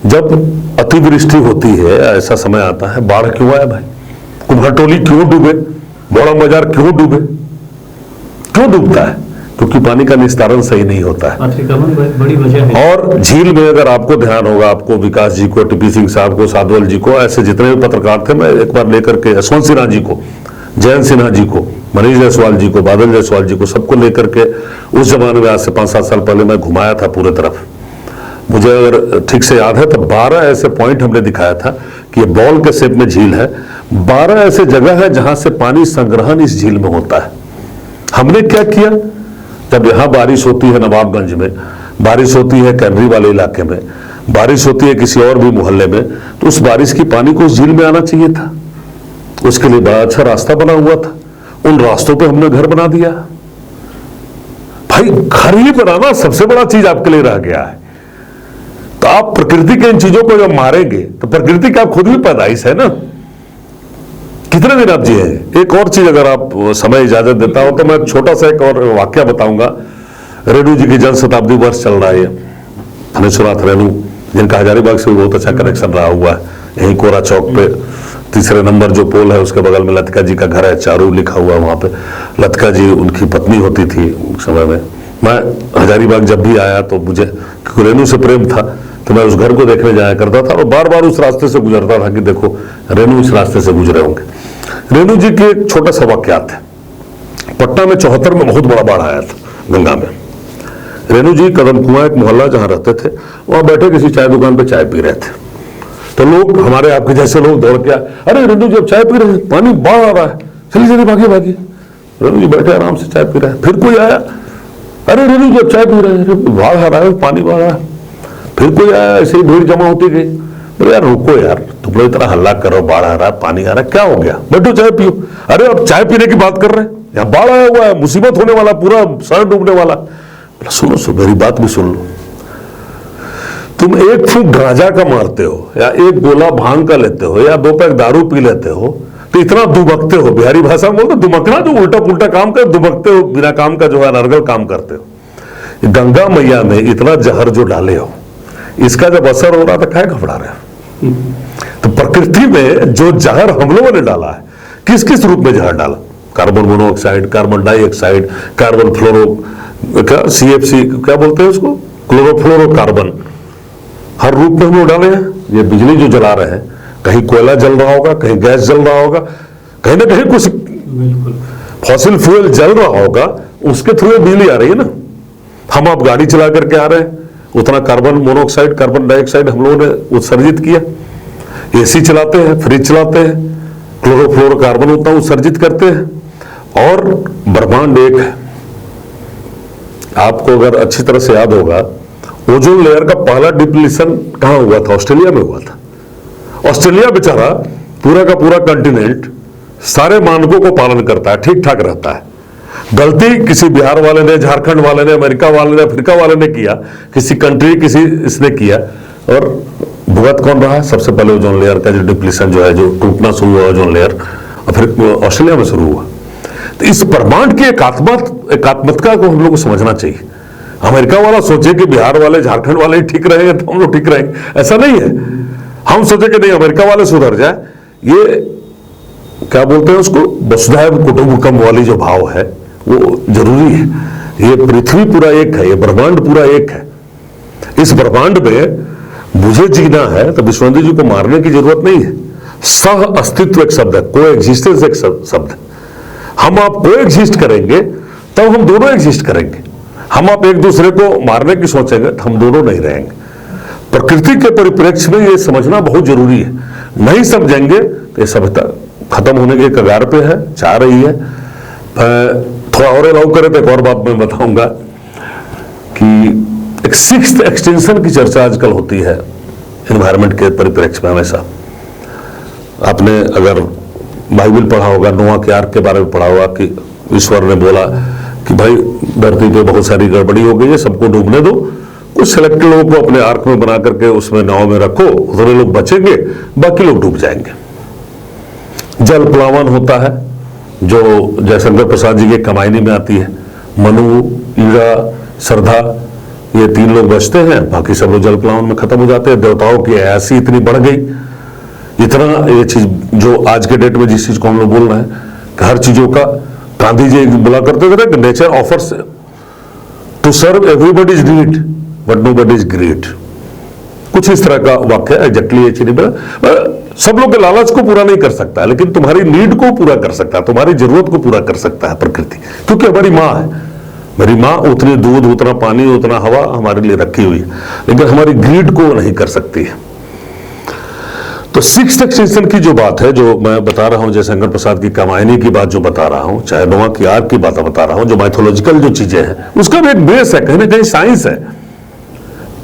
जब अतिवृष्टि होती है, ऐसा समय आता है, बाढ़ क्यों आया भाई? कुम्हारटोली क्यों डूबे? बौड़म बाजार क्यों डूबे? क्यों डूबता है? क्योंकि पानी का निस्तारण सही नहीं होता है। बड़ी वजह है। और झील में अगर आपको ध्यान होगा, आपको विकास जी को, टीपी सिंह साहब को, साधवल जी को, ऐसे जितने भी पत्रकार थे, मैं एक बार लेकर के यशवंत सिन्हा जी को, जयंत सिन्हा जी को, मनीष जायसवाल जी को, बादल जायसवाल जी को, सबको लेकर के उस जमाने में आज से 5-7 साल पहले मैं घुमाया था पूरे तरफ। मुझे अगर ठीक से याद है तो 12 ऐसे पॉइंट हमने दिखाया था कि ये बॉल के शेप में झील है, 12 ऐसे जगह है जहां से पानी संग्रहण इस झील में होता है। हमने क्या किया, जब यहां बारिश होती है नवाबगंज में, बारिश होती है कैनरी वाले इलाके में, बारिश होती है किसी और भी मोहल्ले में, तो उस बारिश की पानी को उस झील में आना चाहिए था। उसके लिए बड़ा अच्छा रास्ता बना हुआ था, उन रास्तों पे हमने घर बना दिया। भाई घर ही बनाना सबसे बड़ा चीज आपके लिए रह गया है। तो आप प्रकृति के इन चीजों को जब मारेंगे तो प्रकृति का खुद भी पैदाइश है ना, कितने दिन आप जिए? एक और चीज अगर आप समय इजाजत देता हो तो मैं छोटा सा एक और वाक्य बताऊंगा। रेणु जी की जन्म शताब्दी वर्ष चल रहा है, धनेश्वरनाथ रेणु, जिनका हजारीबाग से बहुत अच्छा कनेक्शन रहा हुआ है। यहीं कोरा चौक पे 3 नंबर जो पोल है उसके बगल में लतिका जी का घर है, चारू लिखा हुआ है वहां पे। लतिका जी उनकी पत्नी होती थी उस समय में। मैं हजारीबाग जब भी आया तो मुझे, क्योंकि रेणु से प्रेम था, तो मैं उस घर को देखने जाया करता था और बार बार उस रास्ते से गुजरता था कि देखो रेणु इस रास्ते से गुजरे होंगे। रेणु जी के एक छोटा सा वाक्यात है। पटना में 74 में बहुत बड़ा बाढ़ आया था गंगा में। रेणु जी कदम कुआं एक मोहल्ला जहां रहते थे, वहां बैठे किसी चाय दुकान पे चाय पी रहे थे। तो लोग, हमारे आपके जैसे लोग दौड़ के आए, अरे रेणु जी अब चाय पी रहे हैं, पानी बाढ़ आ रहा है, चलिए चलिए भागिए भागिए। रेणु जी बैठे आराम से चाय पी रहे हैं। फिर कोई आया, अरे रेणु जी अब चाय पी रहे हैं, बाढ़ आ रहा है, पानी बाढ़ आ रहा है। फिर कोई आया, ऐसे ही भीड़ जमा होती गई। बोले यार रुको यार, तुम लोग इतना हल्ला करो, बाढ़ आ रहा है, पानी आ रहा है, क्या हो गया, बैठो चाय पियो। अरे अब चाय पीने की बात कर रहे हैं, यहाँ बाढ़ आया हुआ है, मुसीबत होने वाला, पूरा शहर डूबने वाला। सुनो सुनो मेरी बात भी सुन लो। तुम एक फूंक गांजा का मारते हो या एक गोला भांग का लेते हो या 2 पैक दारू पी लेते हो तो इतना दुबकते हो, बिहारी भाषा में बोलते दुबकना, जो उल्टा पुल्टा काम कर, दुबकते हो, बिना काम का जो है अनर्गल काम करते हो। गंगा मैया में इतना जहर जो डाले हो, इसका जब असर हो रहा था, काहे घबरा रहे हो? तो प्रकृति में जो जहर हम लोगों ने डाला है, किस किस रूप में जहर डाला? Carbon monoxide, carbon dioxide, carbon fluoro, क्या CFC क्या बोलते हैं उसको, क्लोरोफ्लोरोकार्बन, हर रूप में हम लोग डाले हैं। ये बिजली जो जला रहे हैं, कहीं कोयला जल रहा होगा, कहीं गैस जल रहा होगा, कहीं ना कहीं कुछ फॉसिल फ्यूल जल रहा होगा, उसके थ्रू बिजली आ रही है ना। हम अब गाड़ी चला करके आ रहे हैं, उतना कार्बन मोनोऑक्साइड, कार्बन डाइऑक्साइड हम लोगों ने उत्सर्जित किया। AC चलाते हैं, फ्रिज चलाते हैं, क्लोरोफ्लोरोकार्बन उतना उत्सर्जित करते हैं। और ब्रह्मांड एक है, आपको अगर अच्छी तरह से याद होगा, ओजोन लेयर का पहला डिप्लीशन कहां हुआ था? ऑस्ट्रेलिया में हुआ था। ऑस्ट्रेलिया बेचारा पूरा का पूरा कंटिनेंट सारे मानकों को पालन करता है, ठीक ठाक रहता है, गलती किसी बिहार वाले ने, झारखंड वाले ने, अमेरिका वाले ने, अफ्रीका वाले ने किया, किसी कंट्री किसी इसने किया, और भुगत कौन रहा है? सबसे पहले ओजोन लेयर का जो डिप्लीशन जो है, जो टूटना शुरू हुआ ओजोन लेयर, और फिर ऑस्ट्रेलिया में शुरू हुआ। तो इस ब्रह्मांड की एकात्मकता को हम लोग को समझना चाहिए। अमेरिका वाला सोचे कि बिहार वाले, झारखंड वाले ही ठीक रहेंगे तो हम लोग ठीक रहेंगे, ऐसा नहीं है। हम सोचे कि नहीं, अमेरिका वाले सुधर जाए, ये क्या बोलते हैं उसको, वसुधैव कुटुंबकम वाली जो भाव है वो जरूरी है। ये पृथ्वी पूरा एक है, ये ब्रह्मांड पूरा एक है। इस ब्रह्मांड में मुझे जीना है तो विश्वेंद्र जी को मारने की जरूरत नहीं है। सह अस्तित्व एक शब्द है, को एग्जिस्टेंस एक शब्द है। हम आप को एग्जिस्ट करेंगे तब हम दोनों एग्जिस्ट करेंगे। हम आप एक दूसरे को मारने की सोचेंगे तो हम दोनों नहीं रहेंगे। प्रकृति के परिप्रेक्ष्य में ये समझना बहुत जरूरी है। नहीं समझेंगे तो ये सभ्यता खत्म होने के कगार पे है, चाह रही है। थोड़ा और अलाउ करें तो एक और बात मैं बताऊंगा कि एक सिक्स्थ एक्सटेंशन की चर्चा आजकल होती है एनवायरनमेंट के परिप्रेक्ष्य में। हमेशा आपने अगर बाइबल पढ़ा होगा, नोआ के आर्क के बारे में पढ़ा होगा कि ईश्वर ने बोला कि भाई धरती पे बहुत सारी गड़बड़ी हो गई है, सबको डूबने दो, कुछ सिलेक्टेड लोगों को अपने आर्क में बना करके उसमें नाव में रखो, उतने लोग बचेंगे, बाकी लोग डूब जाएंगे। जल प्लावन होता है जो जयशंकर प्रसाद जी के कमायनी में आती है। मनु, ईड़ा, श्रद्धा, ये 3 लोग बचते हैं, बाकी सब लोग जल प्लावन में खत्म हो जाते हैं। देवताओं की अयासी इतनी बढ़ गई, इतना ये चीज जो आज के डेट में जिस चीज को हम लोग बोल रहे हैं कि हर चीजों का, गांधी जी बोला करते थे ना कि nature offers to serve everybody's need but nobody is great. कुछ इस तरह का वाक्य एग्जैक्टली ये चीज नहीं, सब लोग के लालच को पूरा नहीं कर सकता है, लेकिन तुम्हारी नीड को पूरा कर सकता है, तुम्हारी जरूरत को पूरा कर सकता है प्रकृति, क्योंकि हमारी माँ है। मेरी माँ उतनी दूध, उतना पानी, उतना हवा हमारे लिए रखी हुई है, लेकिन हमारी ग्रीड को नहीं कर सकती है। तो सिक्स्थ एक्सटेंशन की जो बात है, जो मैं बता रहा हूं, जयशंकर प्रसाद की कमायनी की बात जो बता रहा हूं, चाहे नोआ की आर्क की बात बता रहा हूं, जो माइथोलॉजिकल जो चीजें हैं, उसका भी एक बेस है, कहीं ना कहीं साइंस है।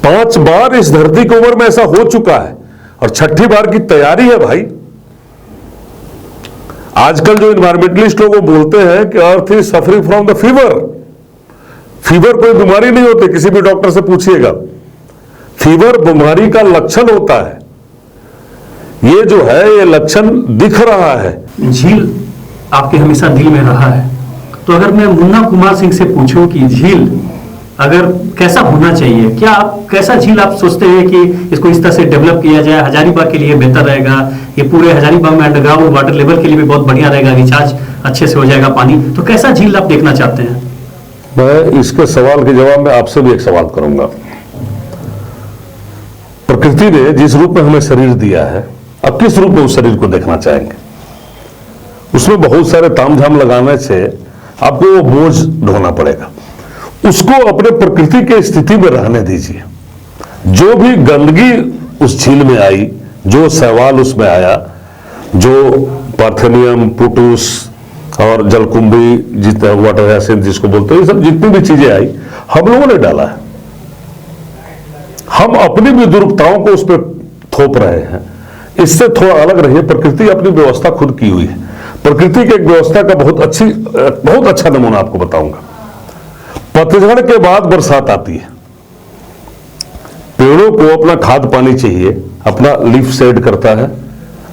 5 बार इस धरती की उम्र में ऐसा हो चुका है और 6ठी बार की तैयारी है भाई। आजकल जो इन्वायरमेंटलिस्ट लोग बोलते हैं कि earth is suffering from the fever. Fever कोई बीमारी नहीं होती, किसी भी डॉक्टर से पूछिएगा। फीवर बीमारी का लक्षण होता है। ये जो है, ये लक्षण दिख रहा है। झील आपके हमेशा दिल में रहा है, तो अगर मैं मुन्ना कुमार सिंह से पूछूं कि झील अगर कैसा होना चाहिए, क्या आप कैसा झील आप सोचते हैं कि इसको इस तरह से डेवलप किया जाए, हजारीबाग के लिए बेहतर रहेगा, ये पूरे हजारीबाग में अंडरग्राउंड वाटर लेवल के लिए भी बहुत बढ़िया रहेगा, रिचार्ज अच्छे से हो जाएगा पानी, तो कैसा झील आप देखना चाहते हैं? मैं इसके सवाल के जवाब में आपसे भी एक सवाल करूंगा। प्रकृति ने जिस रूप में हमें शरीर दिया है, अब किस रूप में उस शरीर को देखना चाहेंगे? उसमें बहुत सारे तामझाम लगाने से आपको वो बोझ ढोना पड़ेगा। उसको अपने प्रकृति के स्थिति में रहने दीजिए। जो भी गंदगी उस झील में आई, जो शैवाल उसमें आया, जो पार्थेनियम, पुटूस और जलकुंभी, जितना वाटर हायसिंथ जिसको बोलते हैं, ये सब जितनी भी चीजें आई, हम लोगों ने डाला है। हम अपनी भी दुर्बलताओं को उस पर थोप रहे हैं। इससे थोड़ा अलग रहिए। प्रकृति अपनी व्यवस्था खुद की हुई है। प्रकृति की एक व्यवस्था का बहुत अच्छा नमूना आपको बताऊंगा। पतझड़ के बाद बरसात आती है। पेड़ों को अपना खाद पानी चाहिए, अपना लीफ शेड करता है,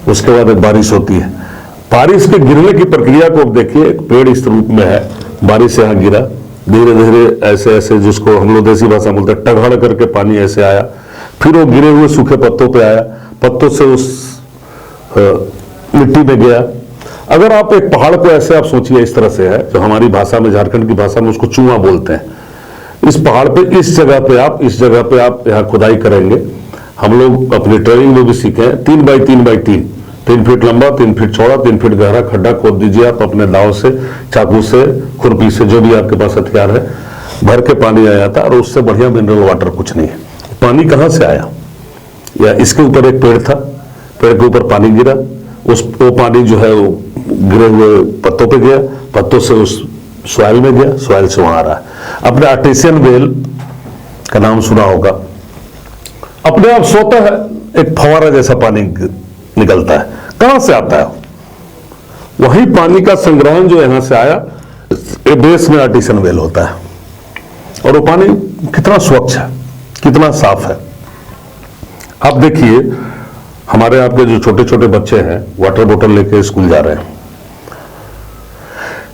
उसके बाद एक बारिश होती है। बारिश के गिरने की प्रक्रिया को अब देखिए। एक पेड़ इस रूप में है, बारिश यहां गिरा, धीरे धीरे ऐसे ऐसे, जिसको हम लोग देसी भाषा बोलते हैं, टघड़ करके पानी ऐसे आया, फिर वो गिरे हुए सूखे पत्तों पे आया, पत्तों से उस मिट्टी में गया। अगर आप एक पहाड़ को ऐसे आप सोचिए, इस तरह से है, जो हमारी भाषा में, झारखंड की भाषा में उसको चूहा बोलते हैं। इस पहाड़ पे, इस जगह पे आप यहाँ खुदाई करेंगे। हम लोग अपनी ट्रेनिंग में भी सीखे हैं, 3 बाई 3 बाई 3 फीट लंबा, 3 फीट चौड़ा, 3 फीट गहरा खड्डा खोद दीजिए आप अपने दाव से, चाकू से, खुरपी से, जो भी आपके पास हथियार है, भर के पानी आया था। और उससे बढ़िया मिनरल वाटर कुछ नहीं है। पानी कहां से आया? या इसके ऊपर एक पेड़ था, पेड़ के ऊपर पानी गिरा, वो पानी जो है वो गिरे हुए पत्तों पे गया, पत्तों से उस सॉइल में गया, सॉइल से वहां आ रहा है। अपने आर्टेसियन वेल का नाम सुना होगा। अपने आप स्वतः एक फवारा जैसा पानी निकलता है। कहां से आता है? वही पानी का संग्रहण जो यहां से आया, बेस में आर्टिसन वेल होता है, और वो पानी कितना स्वच्छ है, कितना साफ है। आप देखिए हमारे यहाँ के जो छोटे छोटे बच्चे हैं वाटर बोतल लेके स्कूल जा रहे हैं।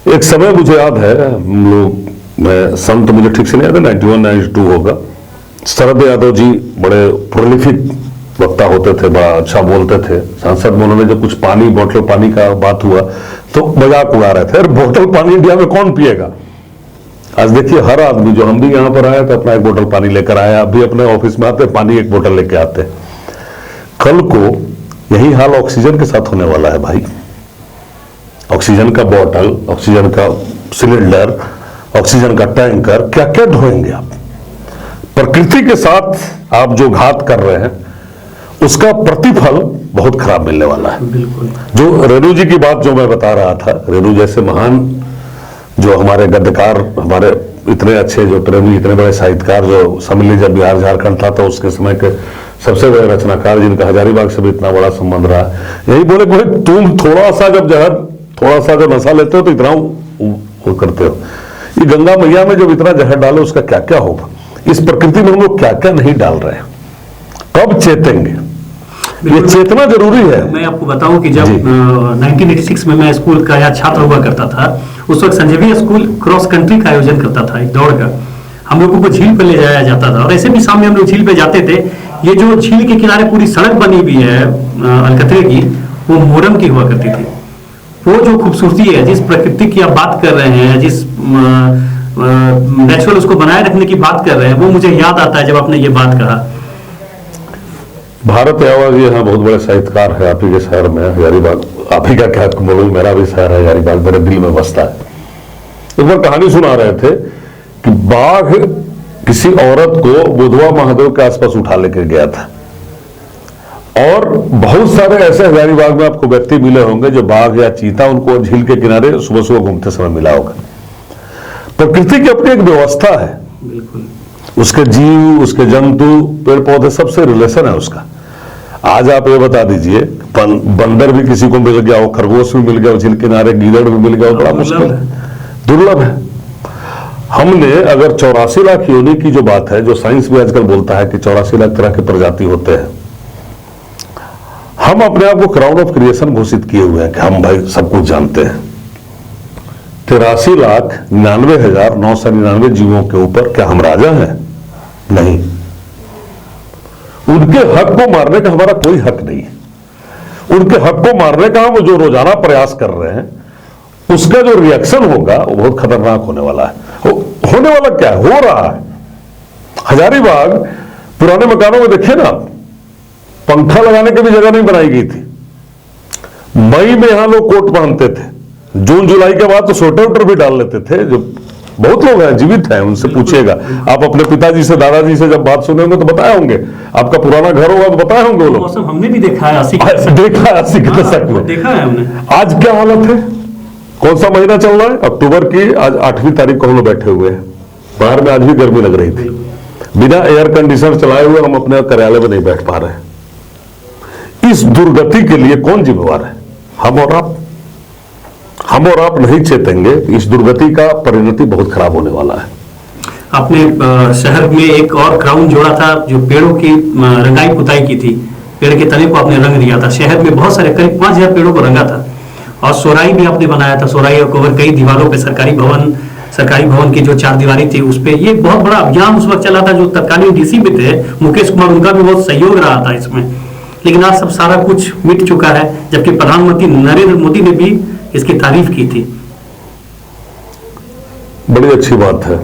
एक समय मुझे याद है, हम लोग, मैं सन तो मुझे ठीक से नहीं याद है, 91-92 होगा। शरद यादव जी बड़े प्रोलिफिक वक्ता होते थे, बड़ा अच्छा बोलते थे। सांसद में उन्होंने जब कुछ पानी, बोतल पानी का बात हुआ तो मजाक उड़ा रहे थे, अरे बोतल पानी इंडिया में कौन पिएगा। आज देखिए हर आदमी, जो हम भी यहां पर आया तो अपना एक बोतल पानी लेकर आया, अभी अपने ऑफिस में आते पानी एक बोतल लेके आते। कल को यही हाल ऑक्सीजन के साथ होने वाला है भाई। ऑक्सीजन का बोतल, ऑक्सीजन का सिलेंडर, ऑक्सीजन का टैंकर, क्या क्या ढोएंगे आप। प्रकृति के साथ आप जो घात कर रहे हैं उसका प्रतिफल बहुत खराब मिलने वाला है। बिल्कुल। जो रेणु जी की बात जो मैं बता रहा था, रेणु जैसे महान जो हमारे गद्यकार, हमारे इतने अच्छे जो प्रेमी, इतने बड़े साहित्यकार, जो सम्मिली जब बिहार झारखंड था तो उसके समय के सबसे बड़े रचनाकार, जिनका हजारीबाग से भी इतना बड़ा संबंध रहा, यही बोले भाई तुम थोड़ा सा जब जहर, थोड़ा सा जब नशा लेते हो तो इतना वो करते हो। ये गंगा मैया में जब इतना जहर डालो उसका क्या क्या होगा। इस प्रकृति में हम लोग क्या क्या नहीं डाल रहे हैं, कब चेतेंगे, ये चेतना जरूरी है। मैं आपको बताऊं कि जब 1986 में मैं स्कूल का या छात्र हुआ करता था, उस वक्त संजीवनी स्कूल क्रॉस कंट्री का आयोजन करता था, एक दौड़ का। हम लोगों को झील पर ले जाया जाता था और ऐसे भी शाम में हम लोग झील पे जाते थे। ये जो झील के किनारे पूरी सड़क बनी हुई है अलकतरे की, वो मोरम की हुआ करती थी। वो जो खूबसूरती है, जिस प्रकृति की आप बात कर रहे हैं, जिस नेचुरल उसको बनाए रखने की बात कर रहे हैं, वो मुझे याद आता है जब आपने ये बात कहा। भारत आवाज यहाँ बहुत बड़े साहित्यकार है, आप ही के शहर में हजारीबाग। आप ही का क्या बोलूं, मेरा भी शहर है हजारीबाग, मेरे दिल में बसता है। एक बार कहानी सुना रहे थे कि बाघ किसी औरत को बुधवा महादेव के आसपास उठा लेकर गया था, और बहुत सारे ऐसे हजारीबाग में आपको व्यक्ति मिले होंगे जो बाघ या चीता उनको झील के किनारे सुबह सुबह घूमते समय मिला होगा। प्रकृति की अपनी एक व्यवस्था है, बिल्कुल। उसके जीव, उसके जंतु, पेड़ पौधे, सबसे रिलेशन है उसका। आज आप ये बता दीजिए, बंदर भी किसी को मिल गया हो, खरगोश भी मिल गया हो झील किनारे, गीदड़ भी मिल गया हो, बड़ा मुश्किल है, दुर्लभ है। हमने अगर 84 लाख योनि की जो बात है, जो साइंस भी आजकल बोलता है कि 84 लाख तरह के प्रजाति होते हैं, हम अपने आप को क्राउन ऑफ क्रिएशन घोषित किए हुए हैं कि हम भाई सब कुछ जानते हैं। 83,99,999 जीवों के ऊपर क्या हम राजा हैं? नहीं। उनके हक को मारने का हमारा कोई हक नहीं है। उनके हक को मारने का हम जो रोजाना प्रयास कर रहे हैं, उसका जो रिएक्शन होगा वो बहुत खतरनाक होने वाला है। होने वाला क्या है, हो रहा है। हजारीबाग पुराने मकानों में देखिए ना, पंखा लगाने की भी जगह नहीं बनाई गई थी। मई में यहां लोग कोट पहनते थे, जून जुलाई के बाद तो स्वेटर उटर भी डाल लेते थे। जो बहुत लोग हैं, जीवित हैं, उनसे पूछिएगा। आप अपने पिताजी से, दादाजी से जब बात सुने होंगे तो बताए होंगे, आपका पुराना घर होगा तो बताए होंगे वो लोग। हमने भी देखा है 80 देखा है 80 के दशक में, देखा है हमने। आज क्या हालत है? कौन सा महीना चल रहा है? अक्टूबर की आज 8वीं तारीख को हम लोग बैठे हुए हैं। बाहर में आज भी गर्मी लग रही थी। बिना एयर कंडीशनर चलाए हुए हम अपने कार्यालय में नहीं बैठ पा रहे हैं। इस दुर्गति के लिए कौन जिम्मेवार है? हम और आप। हम और आप नहीं चेतेंगे, इस दुर्गति का परिणति बहुत खराब होने वाला है। आपने शहर में एक और क्राउन जोड़ा था, जो पेड़ों की रंगाई पुताई की थी। पेड़ के तने को आपने रंग दिया था। शहर में बहुत सारे, करीब 5000 पेड़ों को रंगा था। और सोराई भी आपने बनाया था। सोराई और कवर, कई दीवारों पे सरकारी भवन की जो 4 दीवारी थी उस पे ये बहुत बड़ा अभियान उस वक्त चला था। जो तत्कालीन डीसी भी थे मुकेश कुमार, उनका भी बहुत सहयोग रहा था इसमें। लेकिन आज सब सारा कुछ मिट चुका है, जबकि प्रधानमंत्री नरेंद्र मोदी ने भी इसकी तारीफ की थी। बड़ी अच्छी बात है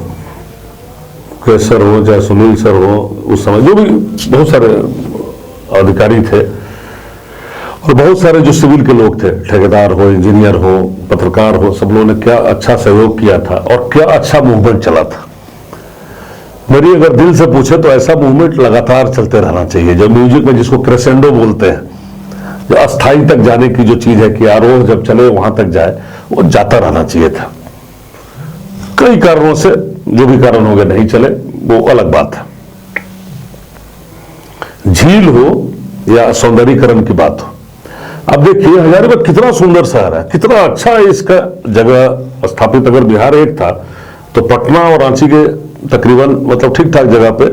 कि सर हो, चाहे सुनील सर हो, उस समय जो भी बहुत सारे अधिकारी थे और बहुत सारे जो सिविल के लोग थे, ठेकेदार हो, इंजीनियर हो, पत्रकार हो, सब लोगों ने क्या अच्छा सहयोग किया था और क्या अच्छा मूवमेंट चला था। मेरी अगर दिल से पूछे तो ऐसा मूवमेंट लगातार चलते रहना चाहिए। जो म्यूजिक में जिसको क्रेसेंडो बोलते हैं, जो अस्थाई तक जाने की जो चीज है कि आरोह जब चले वहां तक जाए, वो जाता रहना चाहिए था। कई कारणों से, जो भी कारण हो गए, नहीं चले, वो अलग बात है। झील हो या सौंदर्यीकरण की बात हो, अब देखिए हजारीबाग कितना सुंदर शहर है, कितना अच्छा है इसका जगह स्थापित। अगर बिहार एक था तो पटना और रांची के तकरीबन मतलब ठीक ठाक जगह पे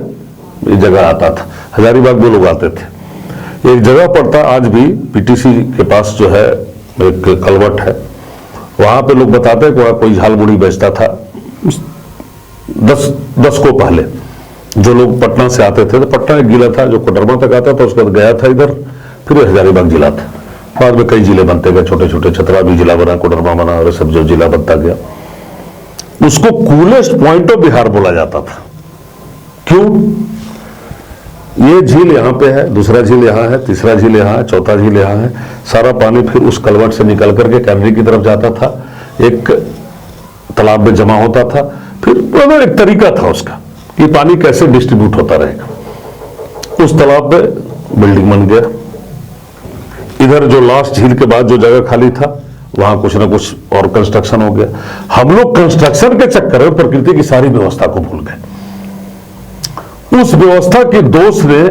ये जगह आता था। हजारीबाग में लोग आते थे। एक जगह पड़ता आज भी पीटीसी के पास जो है एक कलवट है, वहां पे लोग बताते हैं कि वहां कोई झाल मुड़ी बेचता था 10 को पहले। जो लोग पटना से आते थे तो पटना एक जिला था जो कोडरमा तक आता था, उसके बाद गया था इधर, फिर हजारीबाग जिला था। बाद में कई जिले बनते गए, छोटे छोटे, छतरा भी जिला बना, कोडरमा बना, और सब जो जिला बनता गया। उसको कूलेस्ट पॉइंट ऑफ बिहार बोला जाता था। क्यों? ये झील यहां पे है, दूसरा झील यहां है, तीसरा झील यहां है, चौथा झील यहां है। सारा पानी फिर उस कलवट से निकल करके कैमरी की तरफ जाता था, एक तालाब में जमा होता था। फिर एक तरीका था उसका कि पानी कैसे डिस्ट्रीब्यूट होता रहेगा। उस तालाब में बिल्डिंग बन गया। इधर जो लास्ट झील के बाद जो जगह खाली था वहां कुछ ना कुछ और कंस्ट्रक्शन हो गया। हम लोग कंस्ट्रक्शन के चक्कर में प्रकृति की सारी व्यवस्था को भूल गए। उस व्यवस्था के दोष ने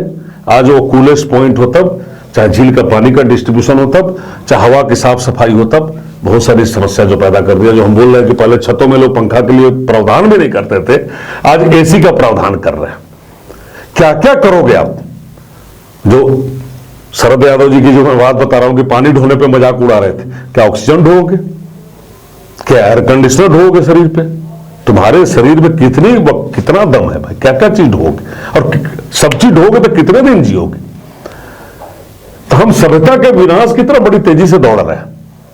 आज वो कूलेस्ट पॉइंट हो तब, चाहे झील का पानी का डिस्ट्रीब्यूशन हो तब, चाहे हवा की साफ सफाई हो तब, बहुत सारी समस्या जो पैदा कर दिया। जो हम बोल रहे हैं कि पहले छतों में लोग पंखा के लिए प्रावधान भी नहीं करते थे, आज एसी का प्रावधान कर रहे हैं। क्या क्या करोगे आप? जो शरद यादव जी की जो मैं बात बता रहा हूं कि पानी ढोने पे मजाक उड़ा रहे थे, क्या ऑक्सीजन ढोगे? क्या एयर कंडीशनर ढोगे शरीर पे? तुम्हारे शरीर में कितना दम है भाई, क्या क्या चीज ढोगे? और सब चीज ढोगे तो कितने दिन जियोगे? तो हम सभ्यता के विनाश की तरफ बड़ी तेजी से दौड़ रहे हैं।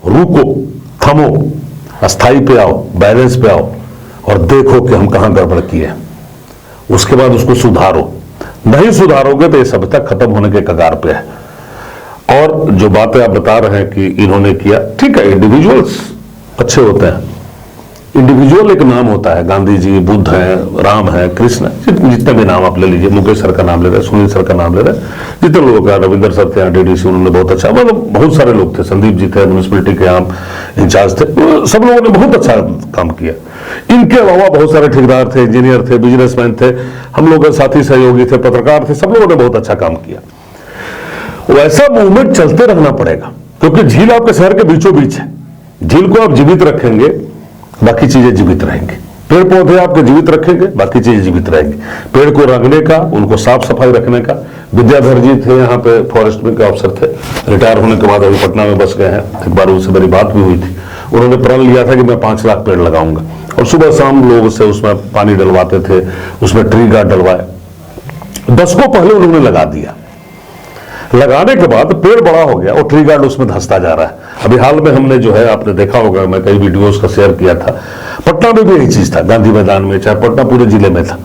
रुको, थमो, अस्थाई पे आओ, बैलेंस पे आओ और देखो कि हम कहां गड़बड़ किए। उसके बाद उसको सुधारो। नहीं सुधारोगे तो ये सभ्यता खत्म होने के कगार पे है। और जो बातें आप बता रहे हैं कि इन्होंने किया, ठीक है, इंडिविजुअल्स अच्छे होते हैं। इंडिविजुअल एक नाम होता है, गांधी जी, बुद्ध हैं, राम है, कृष्ण है, जितने भी नाम आप ले लीजिए, मुकेश सर का नाम ले रहे, सुनील सर का नाम ले रहे, जितने लोगों का, रविंदर सर थे डीडीसी, उन्होंने बहुत अच्छा, मतलब बहुत सारे लोग थे, संदीप जी थे म्यूनिसिपैलिटी के आम इंचार्ज थे, सब लोगों ने बहुत अच्छा काम किया। इनके अलावा बहुत सारे ठेकेदार थे, इंजीनियर थे, बिजनेसमैन थे, हम लोग के साथी सहयोगी थे, पत्रकार थे, सब लोगों ने बहुत अच्छा काम किया। वैसा मूवमेंट चलते रहना पड़ेगा, क्योंकि झील आपके शहर के बीचों बीच है। झील को आप जीवित रखेंगे, बाकी चीजें जीवित रहेंगी। पेड़ पौधे आपके जीवित रखेंगे, बाकी चीजें जीवित रहेंगी। पेड़ को रंगने का, उनको साफ सफाई रखने का। विद्याधर जी थे यहाँ पे, फॉरेस्ट में के अफसर थे, रिटायर होने के बाद अभी पटना में बस गए हैं। एक बार उनसे मेरी बात भी हुई थी। उन्होंने प्रण लिया था कि मैं 5 लाख पेड़ लगाऊंगा, और सुबह शाम लोग से उसमें पानी डलवाते थे, उसमें ट्री गार्ड डलवाए। 10 को पहले उन्होंने लगा दिया। लगाने के बाद पेड़ बड़ा हो गया और ट्री गार्ड उसमें धंसता जा रहा है। अभी हाल में हमने जो है, आपने देखा होगा, मैं कई वीडियोस का शेयर किया था, पटना में भी यही चीज था, गांधी मैदान में, चाहे पटना पूरे जिले में था।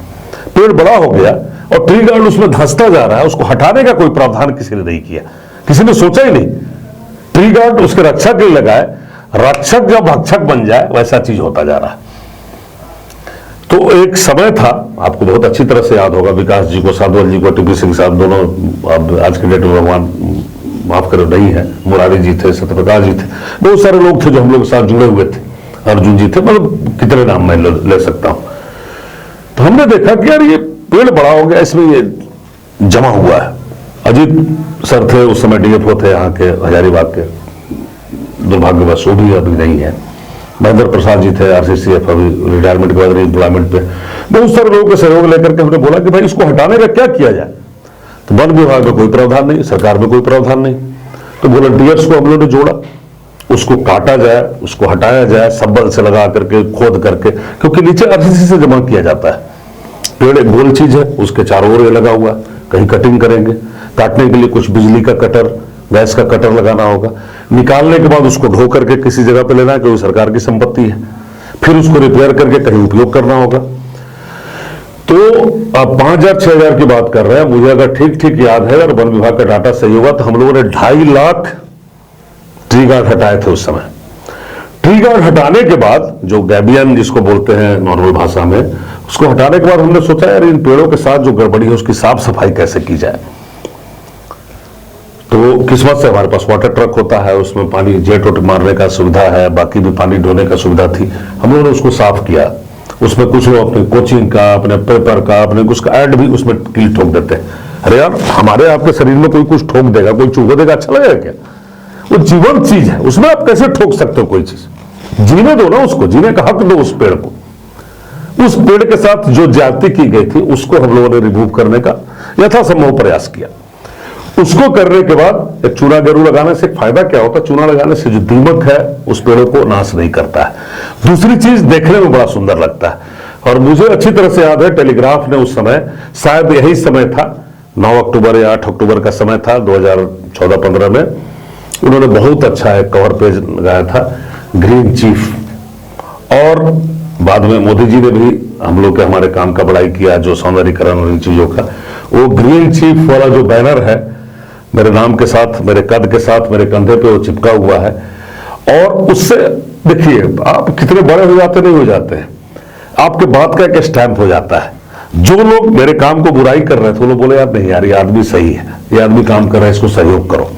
पेड़ बड़ा हो गया और ट्री गार्ड उसमें धंसता जा रहा है। उसको हटाने का कोई प्रावधान किसी ने नहीं किया, किसी ने सोचा ही नहीं। ट्री गार्ड उसके रक्षक के लिए लगाए, रक्षक जब भक्षक बन जाए वैसा चीज होता जा रहा है। तो एक समय था, आपको बहुत अच्छी तरह से याद होगा, विकास जी को, साधवल जी को, टीपी सिंह साहब, दोनों अब आज के डेट में भगवान माफ करो नहीं है, मुरारी जी थे, सत्यप्रकाश जी थे, बहुत सारे लोग थे जो हम लोग के साथ जुड़े हुए थे, अर्जुन जी थे, मतलब कितने नाम मैं ले सकता हूं। तो हमने देखा कि यार ये पेड़ बड़ा हो गया, इसमें ये जमा हुआ है। अजीत सर थे उस समय, डीएफओ थे यहाँ के हजारीबाग के, दुर्भाग्यवश वो भी अभी नहीं है। महेंद्र प्रसाद जी थे आरसीसीएफ, अभी रिटायरमेंट के बाद एम्प्लॉयमेंट पे। बहुत सारे लोगों के सहयोग लेकर के हमने बोला कि भाई इसको हटाने का क्या किया जाए। तो वन विभाग में कोई प्रावधान नहीं, सरकार में कोई प्रावधान नहीं, तो वॉलंटियर्स को हम लोगों ने जोड़ा, उसको काटा जाए, उसको हटाया जाए, सब्बल से लगा करके, खोद करके, क्योंकि नीचे आरसीसी से जमा किया जाता है। पेड़ एक गोल चीज है, उसके चारों ओर लगा हुआ, कहीं कटिंग करेंगे, काटने के लिए कुछ बिजली का कटर, गैस का कटर लगाना होगा, निकालने के बाद उसको ढो करके किसी जगह पे लेना है, क्योंकि सरकार की संपत्ति है, फिर उसको रिपेयर करके कहीं उपयोग करना होगा। तो आप 5000 6000 की बात कर रहे हैं, मुझे अगर ठीक ठीक याद है और वन विभाग का डाटा सही होगा तो हम लोगों ने 2.5 लाख ट्री गार्ड हटाए थे उस समय। ट्री गार्ड हटाने के बाद, जो गैबियन जिसको बोलते हैं नॉर्मल भाषा में, उसको हटाने के बाद हमने सोचा यार इन पेड़ों के साथ जो गड़बड़ी है उसकी साफ सफाई कैसे की जाए। तो किस्मत से हमारे पास वाटर ट्रक होता है, उसमें पानी जेट वेट मारने का सुविधा है, बाकी भी पानी ढोने का सुविधा थी। हम लोगों ने उसको साफ किया। उसमें कुछ लोग अपने कोचिंग का, अपने पेपर का, अपने कुछ का ऐड भी उसमें कील ठोक देते हैं। अरे यार, हमारे आपके शरीर में कोई कुछ ठोक देगा, कोई चूहो देगा, अच्छा लगेगा क्या? वो जीवंत चीज है, उसमें आप कैसे ठोक सकते हो कोई चीज? जीने दो ना उसको, जीने का हक दो उस पेड़ को। उस पेड़ के साथ जो ज्यादती की गई थी उसको हम लोगों ने रिमूव करने का यथासंभव प्रयास किया। उसको करने के बाद एक चूना गेरू लगाने से फायदा क्या होता है? चूना लगाने से जो दीमक है उस पेड़ों को नाश नहीं करता है। दूसरी चीज, देखने में बड़ा सुंदर लगता है। और मुझे अच्छी तरह से याद है, टेलीग्राफ ने उस समय, शायद यही समय था, 9 अक्टूबर या 8 अक्टूबर का समय था 2014-15 में, उन्होंने बहुत अच्छा एक कवर पेज लगाया था, ग्रीन चीफ। और बाद में मोदी जी ने भी हम लोग के हमारे काम का बड़ाई किया, जो सौंदर्यीकरण और इन चीजों का। वो ग्रीन चीफ वाला जो बैनर है, मेरे नाम के साथ, मेरे कद के साथ, मेरे कंधे पे वो चिपका हुआ है। और उससे देखिए, आप कितने बड़े हो जाते नहीं हो जाते हैं, आपके बात का एक स्टैंप हो जाता है। जो लोग मेरे काम को बुराई कर रहे थे, वो लोग बोले यार नहीं यार, ये आदमी सही है, ये आदमी काम कर रहा है, इसको सहयोग करो।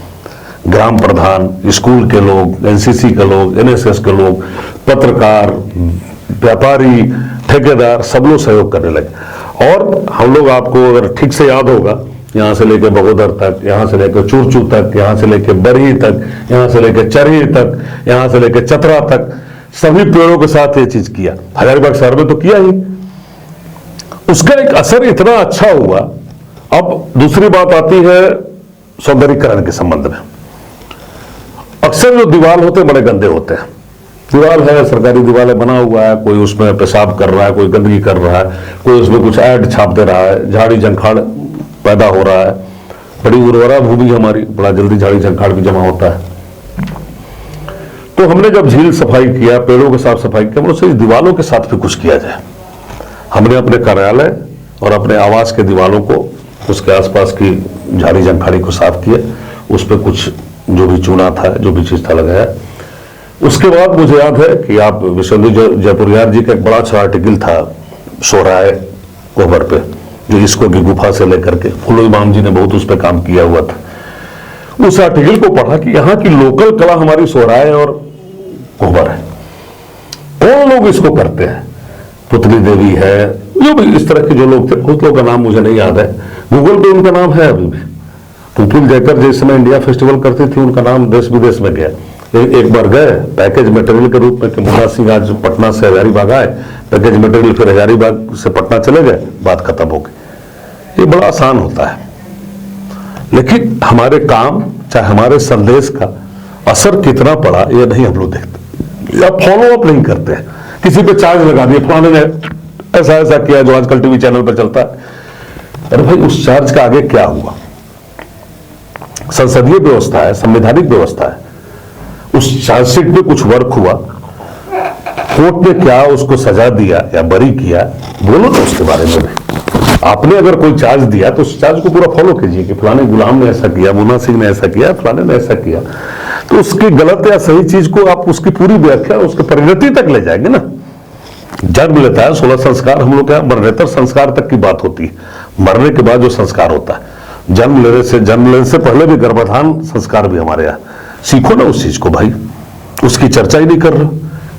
ग्राम प्रधान, स्कूल के लोग, एनसीसी के लोग, एनएसएस के लोग, पत्रकार, व्यापारी, ठेकेदार, सब लोग सहयोग करने लगे। और हम लोग, आपको अगर ठीक से याद होगा, यहां से लेकर बगोदर तक, यहां से लेकर चूरचू तक, यहां से लेकर बरही तक, यहां से लेकर चरही तक, यहां से लेकर चतरा तक, सभी पेड़ों के साथ ये चीज किया। हजारीबाग शहर में तो किया ही। उसका एक असर इतना अच्छा हुआ। अब दूसरी बात आती है सौंदर्यीकरण के संबंध में। अक्सर जो दीवार होते हैं बड़े गंदे होते हैं। दीवार है, सरकारी दीवार बना हुआ है, कोई उसमें पेशाब कर रहा है, कोई गंदगी कर रहा है, कोई उसमें कुछ ऐड छाप दे रहा है, झाड़ी झंखाड़ पैदा हो रहा है। बड़ी उर्वरा भूमि हमारी, बड़ा जल्दी झाड़ी झंखाड़ भी जमा होता है। तो हमने जब झील सफाई किया, पेड़ों के साफ सफाई किया, मतलब इस दीवालों के साथ भी कुछ किया जाए। हमने अपने कार्यालय और अपने आवास के दीवालों को, उसके आसपास की झाड़ी झंखाड़ी को साफ किया, उस पर कुछ जो भी चूना था, जो भी चीज था, लगाया। उसके बाद मुझे याद है कि आप विश्वेंदु जयपुरिया जी का एक बड़ा अच्छा आर्टिकल था सोहराय कोहबर पे, जो इसको की गुफा से लेकर के फूलो इमाम जी ने बहुत उस पर काम किया हुआ था। उस आर्टिकल को पढ़ा कि यहाँ की लोकल कला हमारी सोहराय और कोहबर है। कौन लोग इसको करते हैं? पुतली देवी है, जो भी इस तरह के जो लोग थे, कुछ लोगों का नाम मुझे नहीं याद है, गूगल पे उनका नाम है अभी भी। पुतुल जयकर जिस समय इंडिया फेस्टिवल करती थी, उनका नाम देश विदेश में गया। एक बार गए पैकेज मटेरियल के रूप में कि मुन्ना सिंह आज पटना से हजारीबाग आए, पैकेज मटेरियल, फिर हजारीबाग से पटना चले गए, बात खत्म हो गई। ये बड़ा आसान होता है, लेकिन हमारे काम, चाहे हमारे संदेश का असर कितना पड़ा, ये नहीं हम लोग देखते या फॉलो अप नहीं करते हैं। किसी पे चार्ज लगा दिया, फलाने ने ऐसा ऐसा किया, जो आजकल टीवी चैनल पर चलता है। अरे भाई, उस चार्ज का आगे क्या हुआ? संसदीय व्यवस्था है, संवैधानिक व्यवस्था है, उस चार्जशीट में कुछ वर्क हुआ, कोर्ट ने क्या उसको सजा दिया या बरी किया, बोलो तो उसके बारे में भी। आपने अगर कोई चार्ज दिया तो उस चार्ज को पूरा फॉलो कीजिए कि फलाने गुलाम ने ऐसा किया, मुन्ना सिंह ने ऐसा किया, फलाने ने ऐसा किया। तो उसकी गलत या सही चीज को आप उसकी पूरी व्याख्या, उसके परिणति तक ले जाएंगे ना। जन्म लेता है 16 संस्कार, हम लोग क्या मरणोत्तर संस्कार तक की बात होती है, मरने के बाद जो संस्कार होता है। जन्म लेने से पहले भी गर्भाधान संस्कार भी हमारे यहाँ। सीखो ना उस चीज को भाई, उसकी चर्चा ही नहीं कर रहे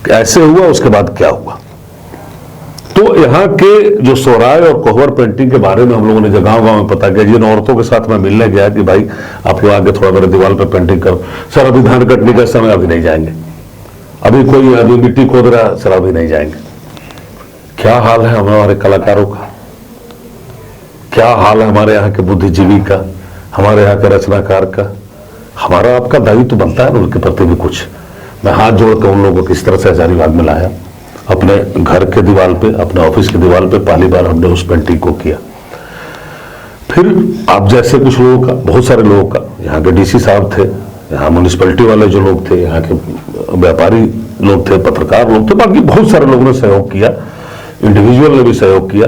कि ऐसे हुआ, उसके बाद क्या हुआ। तो यहाँ के जो सोहराय और कोहबर पेंटिंग के बारे में हम लोगों ने जब गाँव में पता किया, जिन औरतों के साथ मैं मिलने गया कि भाई आप लोग आगे थोड़ा मेरे दीवार पे पेंटिंग करो। सर अभी धान कटने का समय, अभी नहीं जाएंगे, अभी कोई अभी मिट्टी खोद रहा, सर अभी नहीं जाएंगे। क्या हाल है हमारे कलाकारों का, क्या हाल है हमारे यहाँ के बुद्धिजीवी का, हमारे यहाँ के रचनाकार का। हमारा आपका दायित्व तो बनता है ना उनके प्रति भी कुछ। मैं हाथ जोड़ कर उन लोगों को किस तरह से हजारीबाग में लाया, अपने घर के दीवार पे, अपने ऑफिस के दीवार पे पहली बार हमने उस पेंटिंग को किया। फिर आप जैसे कुछ लोगों का, बहुत सारे लोगों का, यहाँ के डीसी साहब थे, यहाँ म्यूनिसिपैलिटी वाले जो लोग थे, यहाँ के व्यापारी लोग थे, पत्रकार लोग थे, बाकी बहुत सारे लोगों ने सहयोग किया, इंडिविजुअल ने भी सहयोग किया।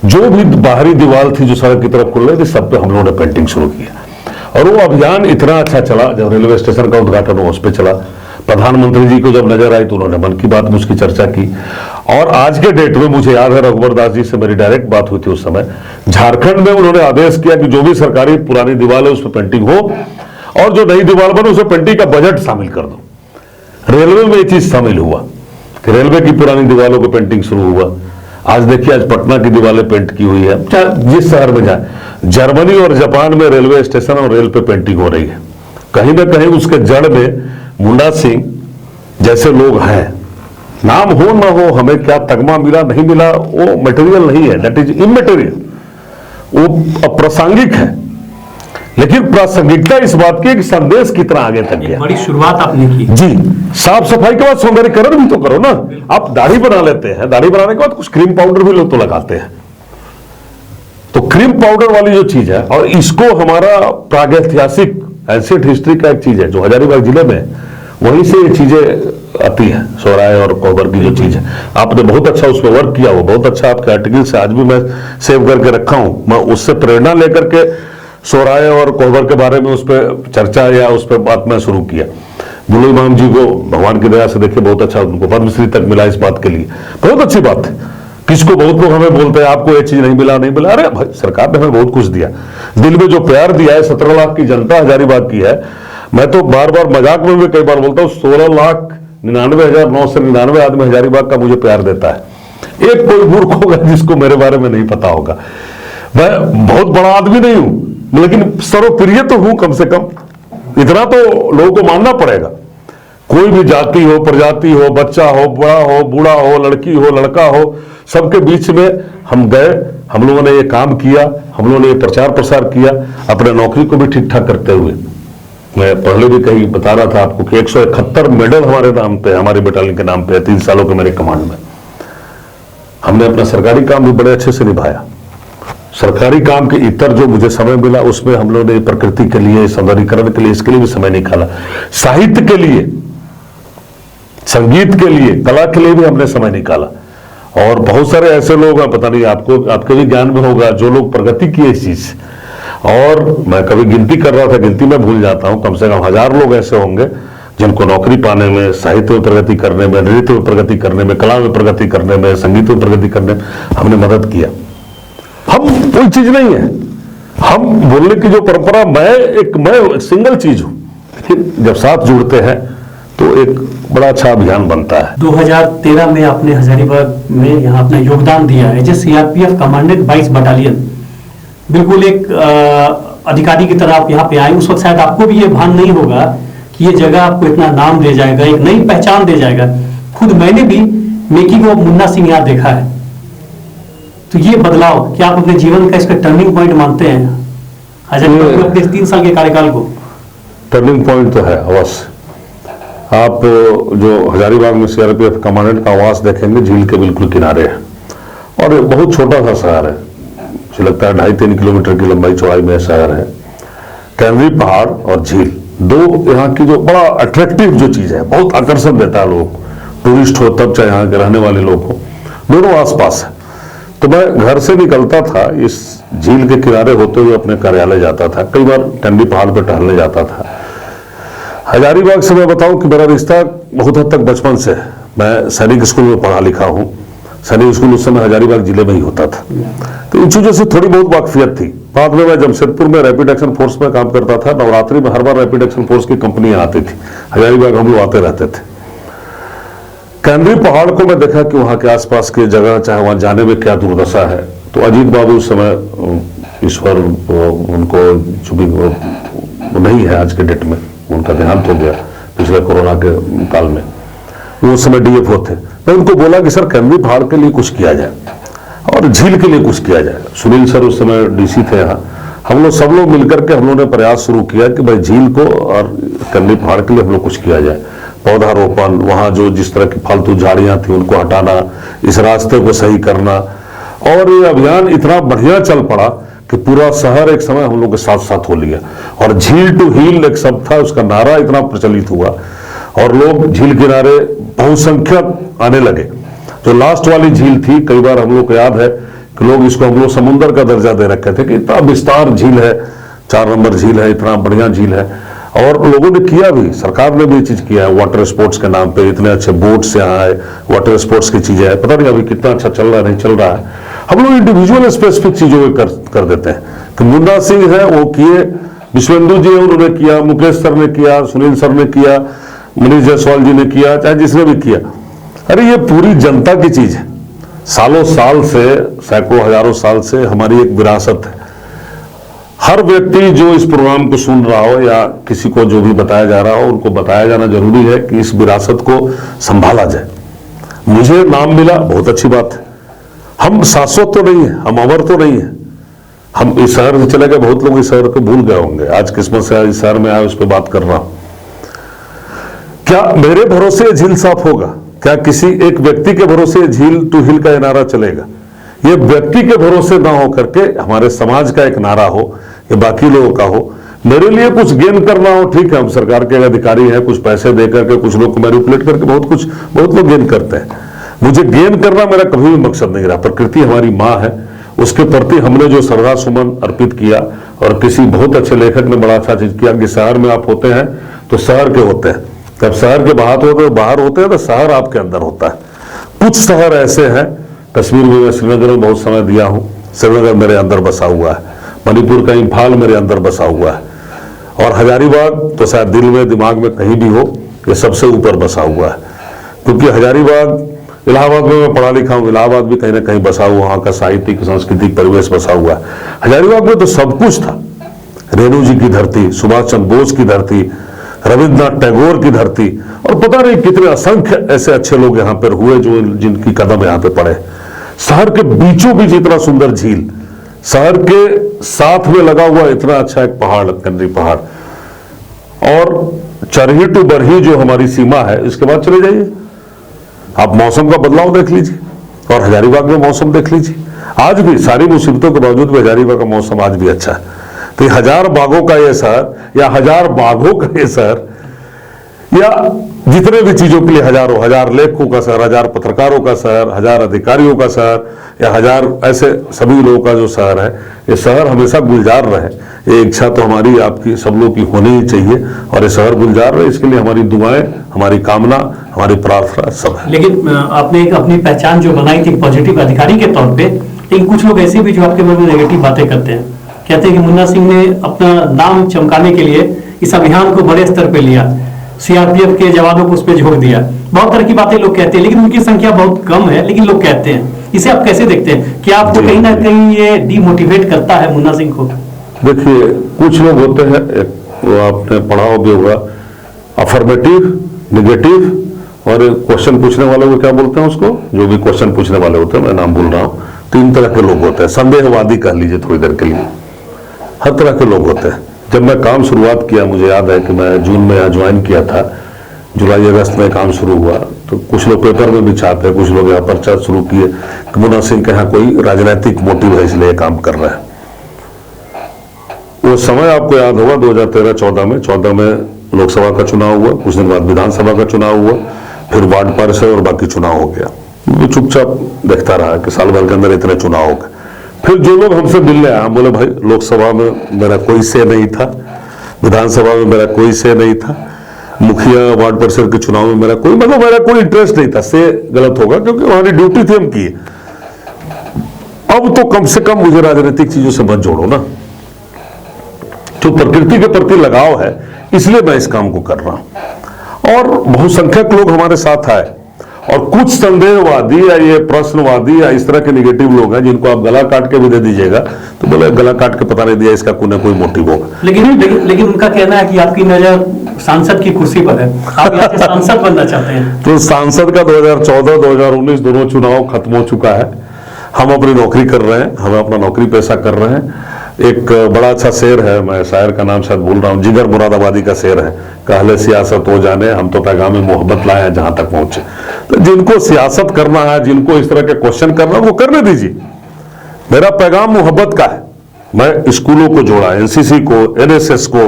जो भी बाहरी दीवार थी जो सड़क की तरफ खुल रही थी, सब पे हम लोगों ने पेंटिंग शुरू किया। और वो अभियान इतना अच्छा चला, जब रेलवे स्टेशन का उद्घाटन हुआ उस पर चला। प्रधानमंत्री जी को जब नजर आई तो उन्होंने मन की बात में उसकी चर्चा की। और आज के डेट में मुझे याद है, रघुवर दास जी से मेरी डायरेक्ट बात हुई थी उस समय। झारखंड में उन्होंने आदेश किया कि जो भी सरकारी पुरानी दीवार है उस पर पेंटिंग हो, और जो नई दीवार बने उसमें पेंटिंग का बजट शामिल कर दो। रेलवे में ये चीज शामिल हुआ कि रेलवे की पुरानी दीवारों पर पेंटिंग शुरू हुआ। आज देखिए, आज पटना की दीवारें पेंट की हुई है, चाहे जिस शहर में जाए। जर्मनी और जापान में रेलवे स्टेशन और रेल पे पेंटिंग हो रही है। कहीं ना कहीं उसके जड़ में मुन्ना सिंह जैसे लोग हैं। नाम हो ना हो, हमें क्या तगमा मिला नहीं मिला वो मटेरियल नहीं है, दैट इज इमटेरियल, वो अप्रासंगिक है। लेकिन प्रासंगिकता इस बात की कि संदेश कितना आगे तक गया। बड़ी शुरुआत आपने की जी। साफ सफाई के बाद सौंदर्यीकरण भी तो करो ना। आप दाढ़ी बना लेते हैं, दाढ़ी बनाने के बाद कुछ क्रीम पाउडर भी लोग तो लगाते हैं, तो क्रीम पाउडर वाली जो चीज है, और इसको हमारा प्रागैतिहासिक एंशिएंट हिस्ट्री का एक चीज है जो हजारीबाग जिले में, वहीं से ये चीजें आती है, सोहराय और कोहबर की जो चीज है। आपने बहुत अच्छा उस पर वर्क किया, वो बहुत अच्छा आपके आर्टिकल से आज भी मैं सेव करके रखा हूं। मैं उससे प्रेरणा लेकर के सोहराय और कोहबर के बारे में उस पर चर्चा या उस पर बात मैं शुरू किया। बुल्लू इमाम जी को भगवान की दया से देखिए बहुत अच्छा, उनको पद्मश्री तक मिला इस बात के लिए, बहुत अच्छी बात है। किसको बहुत लोग हमें बोलते हैं आपको ये चीज नहीं मिला नहीं मिला, अरे भाई सरकार ने हमें बहुत कुछ दिया, दिल में जो प्यार दिया है। 17 लाख की जनता हजारीबाग की है। मैं तो बार बार मजाक में भी कई बार बोलता हूँ 16,99,999 आदमी हजारीबाग का मुझे प्यार देता है। एक कोई मूर्ख होगा जिसको मेरे बारे में नहीं पता होगा। मैं बहुत बड़ा आदमी नहीं हूं, लेकिन सर्वप्रिय तो हूं कम से कम, इतना तो लोगों को मानना पड़ेगा। कोई भी जाति हो, प्रजाति हो, बच्चा हो, बड़ा हो, बूढ़ा हो, लड़की हो, लड़का हो, सबके बीच में हम गए, हम लोगों ने ये काम किया, हम लोगों ने ये प्रचार प्रसार किया, अपने नौकरी को भी ठीक ठाक करते हुए। मैं पहले भी कहीं बता रहा था आपको कि 171 मेडल हमारे नाम पे, हमारी बटालियन के नाम पे 3 सालों के मेरे कमांड में। हमने अपना सरकारी काम भी बड़े अच्छे से निभाया। सरकारी काम के इतर जो मुझे समय मिला उसमें हम लोगों ने प्रकृति के लिए, सौंदर्यीकरण के लिए, इसके लिए भी समय निकाला। साहित्य के लिए, संगीत के लिए, कला के लिए भी हमने समय निकाला। और बहुत सारे ऐसे लोग हैं, पता नहीं आपको, आपके भी ज्ञान में होगा, जो लोग प्रगति किए इस चीज से। और मैं कभी गिनती कर रहा था, गिनती में भूल जाता हूं, कम से कम 1000 लोग ऐसे होंगे जिनको नौकरी पाने में, साहित्य में प्रगति करने में, नृत्य में प्रगति करने में, कला में प्रगति करने में, संगीत में प्रगति करने में हमने मदद किया। हम कोई चीज नहीं है, हम बोलने की जो परंपरा, मैं एक सिंगल चीज हूं, लेकिन जब साथ जुड़ते हैं तो एक बड़ा अच्छा अभियान बनता है। 2013 में आपने हजारीबाग में यहाँ अपना योगदान दिया है, जैसे सीआरपीएफ कमांडेड 22 बटालियन, बिल्कुल एक अधिकारी की तरह आप यहाँ पे आए। उस वक्त शायद आपको भी ये भान नहीं होगा कि ये जगह आपको इतना नाम दे जाएगा, एक नई पहचान दे जाएगा। खुद मैंने भी मेकिंग ऑफ मुन्ना सिंह यहाँ देखा है। तो ये बदलाव क्या आप अपने जीवन का इसका टर्निंग पॉइंट मानते हैं हजारीबाग में अपने 3 साल के कार्यकाल को? टर्निंग पॉइंट तो है अवश्य। आप जो हजारीबाग में सीआरपीएफ कमांडेंट का आवास देखेंगे, झील के बिल्कुल किनारे है और बहुत छोटा सा शहर है, मुझे लगता है 2.5-3 किलोमीटर की लंबाई चौड़ाई में शहर है। कैमरी पहाड़ और झील, दो यहाँ की जो बड़ा अट्रैक्टिव जो चीज है, बहुत आकर्षण देता है लोग, टूरिस्ट हो तब चाहे यहाँ के रहने वाले लोग हो, दोनों आसपास है। तो मैं घर से निकलता था, इस झील के किनारे होते हुए अपने कार्यालय जाता था, कई बार कैमरी पहाड़ पर टहलने जाता था। हजारीबाग से मैं बताऊं कि मेरा रिश्ता बहुत हद तक बचपन से है। मैं सैनिक स्कूल में पढ़ा लिखा हूं, सैनिक स्कूल उस समय हजारीबाग जिले में ही होता था, तो इन चीजों से थोड़ी बहुत वाकफियत थी। बाद में मैं जमशेदपुर में रैपिड एक्शन फोर्स में काम करता था। नवरात्रि में हर बार रैपिड एक्शन फोर्स की कंपनियां आती थी, हजारीबाग हम लोग आते रहते थे। कैमरी पहाड़ को मैं देखा कि वहां के आसपास की जगह, चाहे वहां जाने में क्या दुर्दशा है। तो अजीत बाबू उस समय, ईश्वर उनको चूंकि नहीं है आज के डेट में, उनका देहांत हो गया पिछले कोरोना के काल में, वो उस समय डीएफओ थे। मैं उनको बोला कि सर कैमरी पहाड़ के लिए कुछ किया जाए और झील के लिए कुछ किया जाए। सुनील सर उस समय डीसी थे यहाँ, हम लोग सब लोग मिलकर के हम लोगों ने प्रयास शुरू किया कि भाई झील को और कैमरी पहाड़ के लिए हम लोग कुछ किया जाए। पौधारोपण, वहां जो जिस तरह की फालतू झाड़ियां थी उनको हटाना, इस रास्ते को सही करना, और ये अभियान इतना बढ़िया चल पड़ा कि पूरा शहर एक समय हम लोग के साथ साथ हो लिया। और झील टू हील एक शब्द था, उसका नारा इतना प्रचलित हुआ और लोग झील किनारे बहुसंख्यक आने लगे। जो लास्ट वाली झील थी, कई बार हम लोग को याद है कि लोग इसको हम लोग समुद्र का दर्जा दे रखे थे कि इतना विस्तार झील है, 4 नंबर झील है, इतना बढ़िया झील है। और लोगों ने किया भी, सरकार ने भी चीज किया है। वाटर स्पोर्ट्स के नाम पे इतने अच्छे बोट्स यहाँ है, वाटर स्पोर्ट्स की चीजें है, पता नहीं अभी कितना अच्छा चल रहा है नहीं चल रहा है। हम लोग इंडिविजुअल स्पेसिफिक चीजों को कर देते हैं कि मुन्ना सिंह है वो किए, विश्वेंदु जी है उन्होंने किया, मुकेश सर ने किया, सुनील सर ने किया, मनीष जायसवाल जी ने किया, चाहे जिसने भी किया। अरे ये पूरी जनता की चीज है, सालों साल से, सैकड़ों हजारों साल से हमारी एक विरासत है। हर व्यक्ति जो इस प्रोग्राम को सुन रहा हो या किसी को जो भी बताया जा रहा हो, उनको बताया जाना जरूरी है कि इस विरासत को संभाला जाए। मुझे नाम मिला, बहुत अच्छी बात है। हम शाश्वत तो नहीं है, हम अमर तो नहीं है। हम इस शहर से चले गए, बहुत लोग इस शहर को भूल गए होंगे। आज किस्मत से इस शहर में आए, उस पर बात कर रहा हूं। क्या मेरे भरोसे झील साफ होगा? क्या किसी एक व्यक्ति के भरोसे झील टू हिल का नारा चलेगा? ये व्यक्ति के भरोसे ना हो करके हमारे समाज का एक नारा हो, ये बाकी लोगों का हो। मेरे लिए कुछ गेन करना हो, ठीक है, हम सरकार के अधिकारी हैं, कुछ पैसे दे करके कुछ लोग को मैनिपुलेट करके बहुत लोग गेन करते हैं। मुझे गेन करना मेरा कभी भी मकसद नहीं रहा। प्रकृति हमारी माँ है, उसके प्रति हमने जो श्रद्धा सुमन अर्पित किया। और किसी बहुत अच्छे लेखक ने बड़ा अच्छा चीज किया कि शहर में आप होते हैं तो शहर के होते हैं, जब शहर के बाहर होते हैं तो शहर आपके अंदर होता है। कुछ शहर ऐसे हैं, कश्मीर में मैं श्रीनगर में बहुत समय दिया हूं, श्रीनगर मेरे अंदर बसा हुआ है, मणिपुर का इम्फाल मेरे अंदर बसा हुआ है, और हजारीबाग तो शायद दिल में दिमाग में कहीं भी हो, ये सबसे ऊपर बसा हुआ है। क्योंकि हजारीबाग, इलाहाबाद में मैं पढ़ा लिखा हूं, इलाहाबाद भी कहीं ना कहीं बसा हुआ, वहां का साहित्यिक सांस्कृतिक परिवेश बसा हुआ है। हजारीबाग में तो सब कुछ था। रेणु जी की धरती, सुभाष चंद्र बोस की धरती, रविन्द्रनाथ टैगोर की धरती, और पता नहीं कितने असंख्य ऐसे अच्छे लोग यहाँ पर हुए जो जिनकी कदम यहाँ पे पड़े। शहर के बीचों बीच इतना सुंदर झील, शहर के साथ में लगा हुआ इतना अच्छा एक पहाड़, कनरी पहाड़, और चरही टू बरही जो हमारी सीमा है, इसके बाद चले जाइए आप, मौसम का बदलाव देख लीजिए, और हजारीबाग में मौसम देख लीजिए। आज भी सारी मुसीबतों के बावजूद भी हजारीबाग का मौसम आज भी अच्छा है। तो ये 1000 बागों का ये शहर, या 1000 बाघों का ये शहर, या जितने भी चीजों के लिए हजारों, 1000 लेखकों का शहर, 1000 पत्रकारों का शहर, 1000 अधिकारियों का शहर, या 1000 ऐसे सभी लोगों का जो शहर है, ये शहर हमेशा गुलजार रहे। ये इच्छा तो हमारी, आपकी, सब लोग की होनी ही चाहिए, और ये शहर गुलजार रहे, इसके लिए हमारी दुआएं, हमारी कामना, हमारी प्रार्थना सब है। लेकिन आपने एक अपनी पहचान जो बनाई थी पॉजिटिव अधिकारी के तौर पे, लेकिन कुछ लोग ऐसे भी जो आपके बारे में नेगेटिव बातें करते हैं, कहते हैं कि मुन्ना सिंह ने अपना नाम चमकाने के लिए इस अभियान को बड़े स्तर पे लिया, सीआरपीएफ के जवानों को उस पर झोंक दिया, बहुत तरह की बातें लोग कहते हैं, लेकिन उनकी संख्या बहुत कम है, लेकिन लोग कहते हैं। इसे आप कैसे देखते हैं? क्या आपको कहीं ना कहीं ये डिमोटिवेट करता है मुन्ना सिंह को? देखिए, कुछ लोग होते हैं, वो आपने पढ़ा भी होगा, अफर्मेटिव, निगेटिव, और क्वेश्चन पूछने वाले को क्या बोलते हैं उसको, जो भी क्वेश्चन पूछने वाले होते हैं, मैं नाम भूल रहा हूँ, 3 तरह के लोग होते हैं। संदेहवादी कह लीजिए थोड़ी देर के लिए, हर तरह के लोग होते हैं। जब मैं काम शुरुआत किया, मुझे याद है कि मैं जून में यहाँ ज्वाइन किया था, जुलाई अगस्त में काम शुरू हुआ, तो कुछ लोग पेपर में भी छापे, कुछ लोग यहाँ पर्चा शुरू किए कि मुन्ना सिंह के यहाँ कोई राजनीतिक मोटिव है इसलिए काम कर रहे हैं। वो समय आपको याद होगा 2013-14 में, 14 में लोकसभा का चुनाव हुआ, कुछ दिन बाद विधानसभा का चुनाव हुआ, फिर वार्ड पार्षद और बाकी चुनाव हो गया। वो चुपचाप देखता रहा कि साल भर के अंदर इतने चुनाव हो गए। फिर जो लोग हमसे मिलने आए, हम बोले भाई लोकसभा में मेरा कोई से नहीं था, विधानसभा में मेरा कोई से नहीं था, मुखिया वार्ड परिषद के चुनाव में मेरा कोई इंटरेस्ट नहीं था। से गलत होगा क्योंकि हमारी ड्यूटी थी, हम किए। अब तो कम से कम मुझे राजनीतिक चीजों से मत जोड़ो ना, जो प्रकृति के प्रति लगाव है, इसलिए मैं इस काम को कर रहा हूं। और बहुसंख्यक लोग हमारे साथ आए, और कुछ संदेहवादी या ये प्रश्नवादी या इस तरह के निगेटिव लोग हैं जिनको आप गला काट के भी दे दीजिएगा तो बोले गला काट के पता नहीं दिया, इसका कोई ना कोई मोटिव होगा। लेकिन उनका कहना है कि आपकी नजर सांसद की कुर्सी पर है, आप यहाँ से सांसद बनना चाहते हैं। तो सांसद का 2014-2019 दोनों चुनाव खत्म हो चुका है। हम अपनी नौकरी कर रहे हैं, हम अपना नौकरी पैसा कर रहे हैं। एक बड़ा अच्छा शेर है, मैं शायर का नाम शायद भूल रहा हूँ, जिगर मुरादाबादी का शेर है, कहले सियासत हो जाने, हम तो पैगाम मोहब्बत लाए हैं जहां तक पहुंचे। तो जिनको सियासत करना है, जिनको इस तरह के क्वेश्चन करना है, वो करने दीजिए। मेरा पैगाम मोहब्बत का है। मैं स्कूलों को जोड़ा, एनसीसी को, एनएसएस को,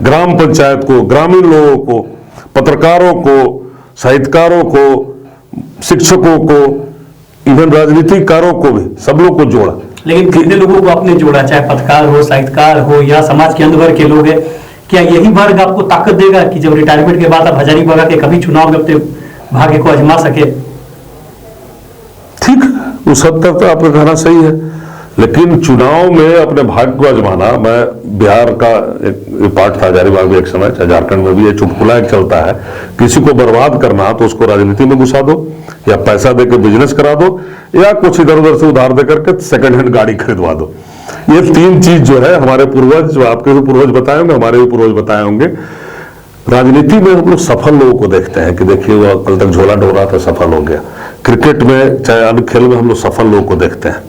ग्राम पंचायत को, ग्रामीण लोगों को, पत्रकारों को, साहित्यकारों को, शिक्षकों को, इवन राजनीतिकारों को भी, सब लोग को जोड़ा। लेकिन कितने लोगों को आपने जोड़ा, चाहे पत्रकार हो, साहित्यकार हो, या समाज के अंदर वर्ग के लोग हैं, क्या यही वर्ग आपको ताकत देगा कि जब रिटायरमेंट के बाद आप हजारीबाग के कभी चुनाव में अपने भाग्य को आजमा सके? ठीक, उस हद तक तो आपका कहना सही है, लेकिन चुनाव में अपने भाग्य को आजमाना, मैं बिहार का एक पार्ट था हजारीबाग भी एक समय, झारखंड में भी ये चुटकुला एक चलता है, किसी को बर्बाद करना तो उसको राजनीति में घुसा दो, या पैसा देकर बिजनेस करा दो, या कुछ इधर उधर से उधार देकर के सेकंड हैंड गाड़ी खरीदवा दो। ये तीन चीज जो है हमारे पूर्वज, जो आपके भी पूर्वज बताए होंगे, हमारे भी पूर्वज बताए होंगे। राजनीति में हम लोग सफल लोगों को देखते हैं कि देखिए वो कल तक झोला ढो रहा था, सफल हो गया। क्रिकेट में चाहे अन्य खेल में हम लोग सफल लोगों को देखते हैं।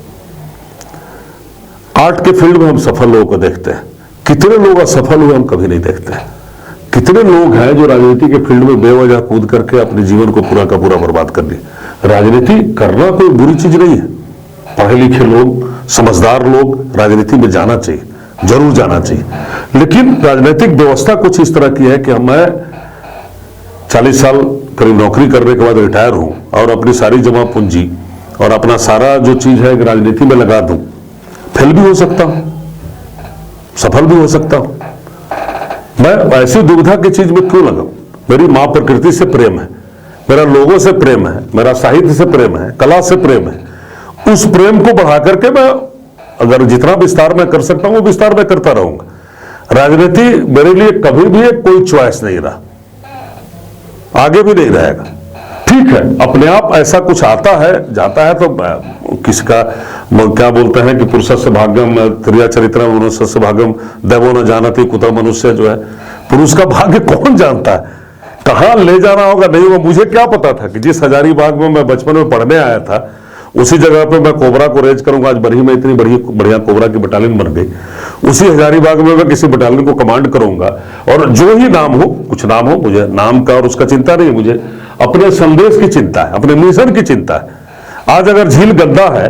आर्ट के फील्ड में हम सफल लोगों को देखते हैं। कितने लोग असफल हुए हम कभी नहीं देखते हैं। कितने लोग हैं जो राजनीति के फील्ड में बेवजह कूद करके अपने जीवन को पूरा का पूरा बर्बाद कर दिया। राजनीति करना कोई बुरी चीज नहीं है। पढ़े लिखे लोग, समझदार लोग राजनीति में जाना चाहिए, जरूर जाना चाहिए। लेकिन राजनीतिक व्यवस्था कुछ इस तरह की है कि मैं 40 साल करीब नौकरी करने के बाद रिटायर हूं और अपनी सारी जमा पूंजी और अपना सारा जो चीज है राजनीति में लगा दूं, फेल भी हो सकता हूं, सफल भी हो सकता हूं। मैं ऐसी दुविधा की चीज में क्यों लगाऊं? मेरी मां प्रकृति से प्रेम है, मेरा लोगों से प्रेम है, मेरा साहित्य से प्रेम है, कला से प्रेम है। उस प्रेम को बढ़ा करके मैं अगर जितना विस्तार मैं कर सकता हूं वो विस्तार मैं करता रहूंगा। राजनीति मेरे लिए कभी भी एक कोई चॉइस नहीं रहा, आगे भी नहीं रहेगा। ठीक है, अपने आप ऐसा कुछ आता है जाता है तो किसका क्या बोलते हैं कि पुरुषस्य भाग्यम त्रिया चरित्र मनुष्यस्य भाग्यम दैवो न जानती कुतः मनुष्य, जो है पुरुष का भाग्य कौन जानता है, कहां ले जाना होगा नहीं होगा। मुझे क्या पता था कि जिस हजारीबाग में मैं बचपन में पढ़ने आया था उसी जगह पे मैं कोबरा को रेज करूंगा। आज बरही में इतनी बढ़िया कोबरा की बटालियन बन गई। उसी हजारीबाग में मैं किसी बटालियन को कमांड करूंगा और जो ही नाम हो, कुछ नाम हो, मुझे नाम का और उसका चिंता नहीं, मुझे अपने संदेश की चिंता है, अपने मिशन की चिंता है। आज अगर झील गंदा है,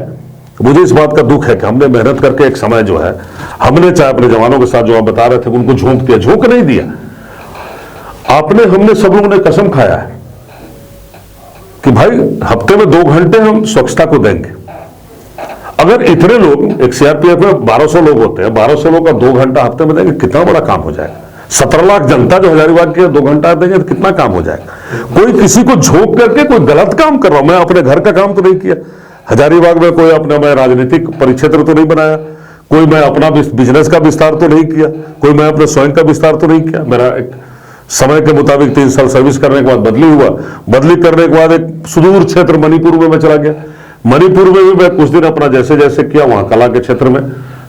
मुझे इस बात का दुख है कि हमने मेहनत करके एक समय जो है हमने चाहे अपने जवानों के साथ जो आप बता रहे थे उनको झोंक दिया, झोंक नहीं दिया आपने, हमने सब लोगों ने कसम खाया है कि भाई हफ्ते में 2 घंटे हम स्वच्छता को देंगे। अगर इतने लोग, एक सीआरपीएफ में 1200 लोग होते हैं, 1200 लोग का 2 घंटा हफ्ते में देंगे, कितना बड़ा काम हो जाएगा। 17 लाख जनता जो हजारीबाग की 2 घंटा देंगे तो कितना काम हो जाएगा। कोई किसी को झोंक करके कोई गलत काम कर रहा हूं, मैं अपने घर का काम तो नहीं किया हजारीबाग में, कोई अपना मैं राजनीतिक परिक्षेत्र तो नहीं बनाया, कोई मैं अपना बिजनेस का विस्तार तो नहीं किया, कोई मैं अपने स्वयं का विस्तार तो नहीं किया। मेरा एक समय के मुताबिक 3 साल सर्विस करने के बाद बदली हुआ, बदली करने के बाद एक सुदूर क्षेत्र मणिपुर में मैं चला गया। मणिपुर में भी मैं कुछ दिन अपना जैसे जैसे किया, वहां कला के क्षेत्र में,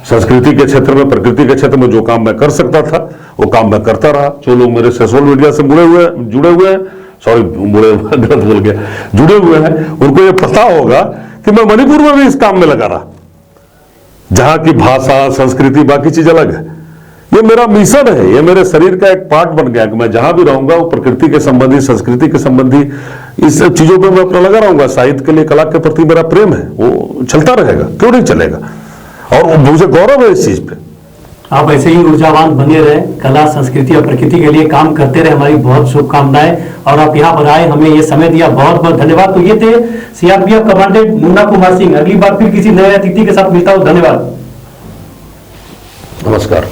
संस्कृति के क्षेत्र में, प्रकृति के क्षेत्र में जो काम मैं कर सकता था वो काम मैं करता रहा। जो लोग मेरे सोशल मीडिया से जुड़े हुए हैं, सॉरी गलत बोल गया, जुड़े हुए हैं, उनको ये पता होगा कि मैं मणिपुर में भी इस काम में लगा रहा। जहां की भाषा, संस्कृति, बाकी चीज अलग है। ये मेरा मिशन है, ये मेरे शरीर का एक पार्ट बन गया कि मैं जहां भी रहूंगा वो प्रकृति के संबंधी, संस्कृति के संबंधी इस चीजों पे मैं अपना लगा रहूंगा। साहित्य के लिए, कला के प्रति मेरा प्रेम है, वो चलता रहेगा, क्यों नहीं चलेगा। और मुझे गौरव है इस चीज पे। आप ऐसे ही ऊर्जावान बने रहे, कला, संस्कृति और प्रकृति के लिए काम करते रहे। हमारी बहुत शुभकामनाएं। और आप यहाँ पर आए, हमें ये समय दिया, बहुत बहुत धन्यवाद। तो ये थे सीआरपीएफ कमांडेंट मुन्ना कुमार सिंह। अगली बार फिर किसी नए अतिथि के साथ मिलता हूँ। धन्यवाद, नमस्कार।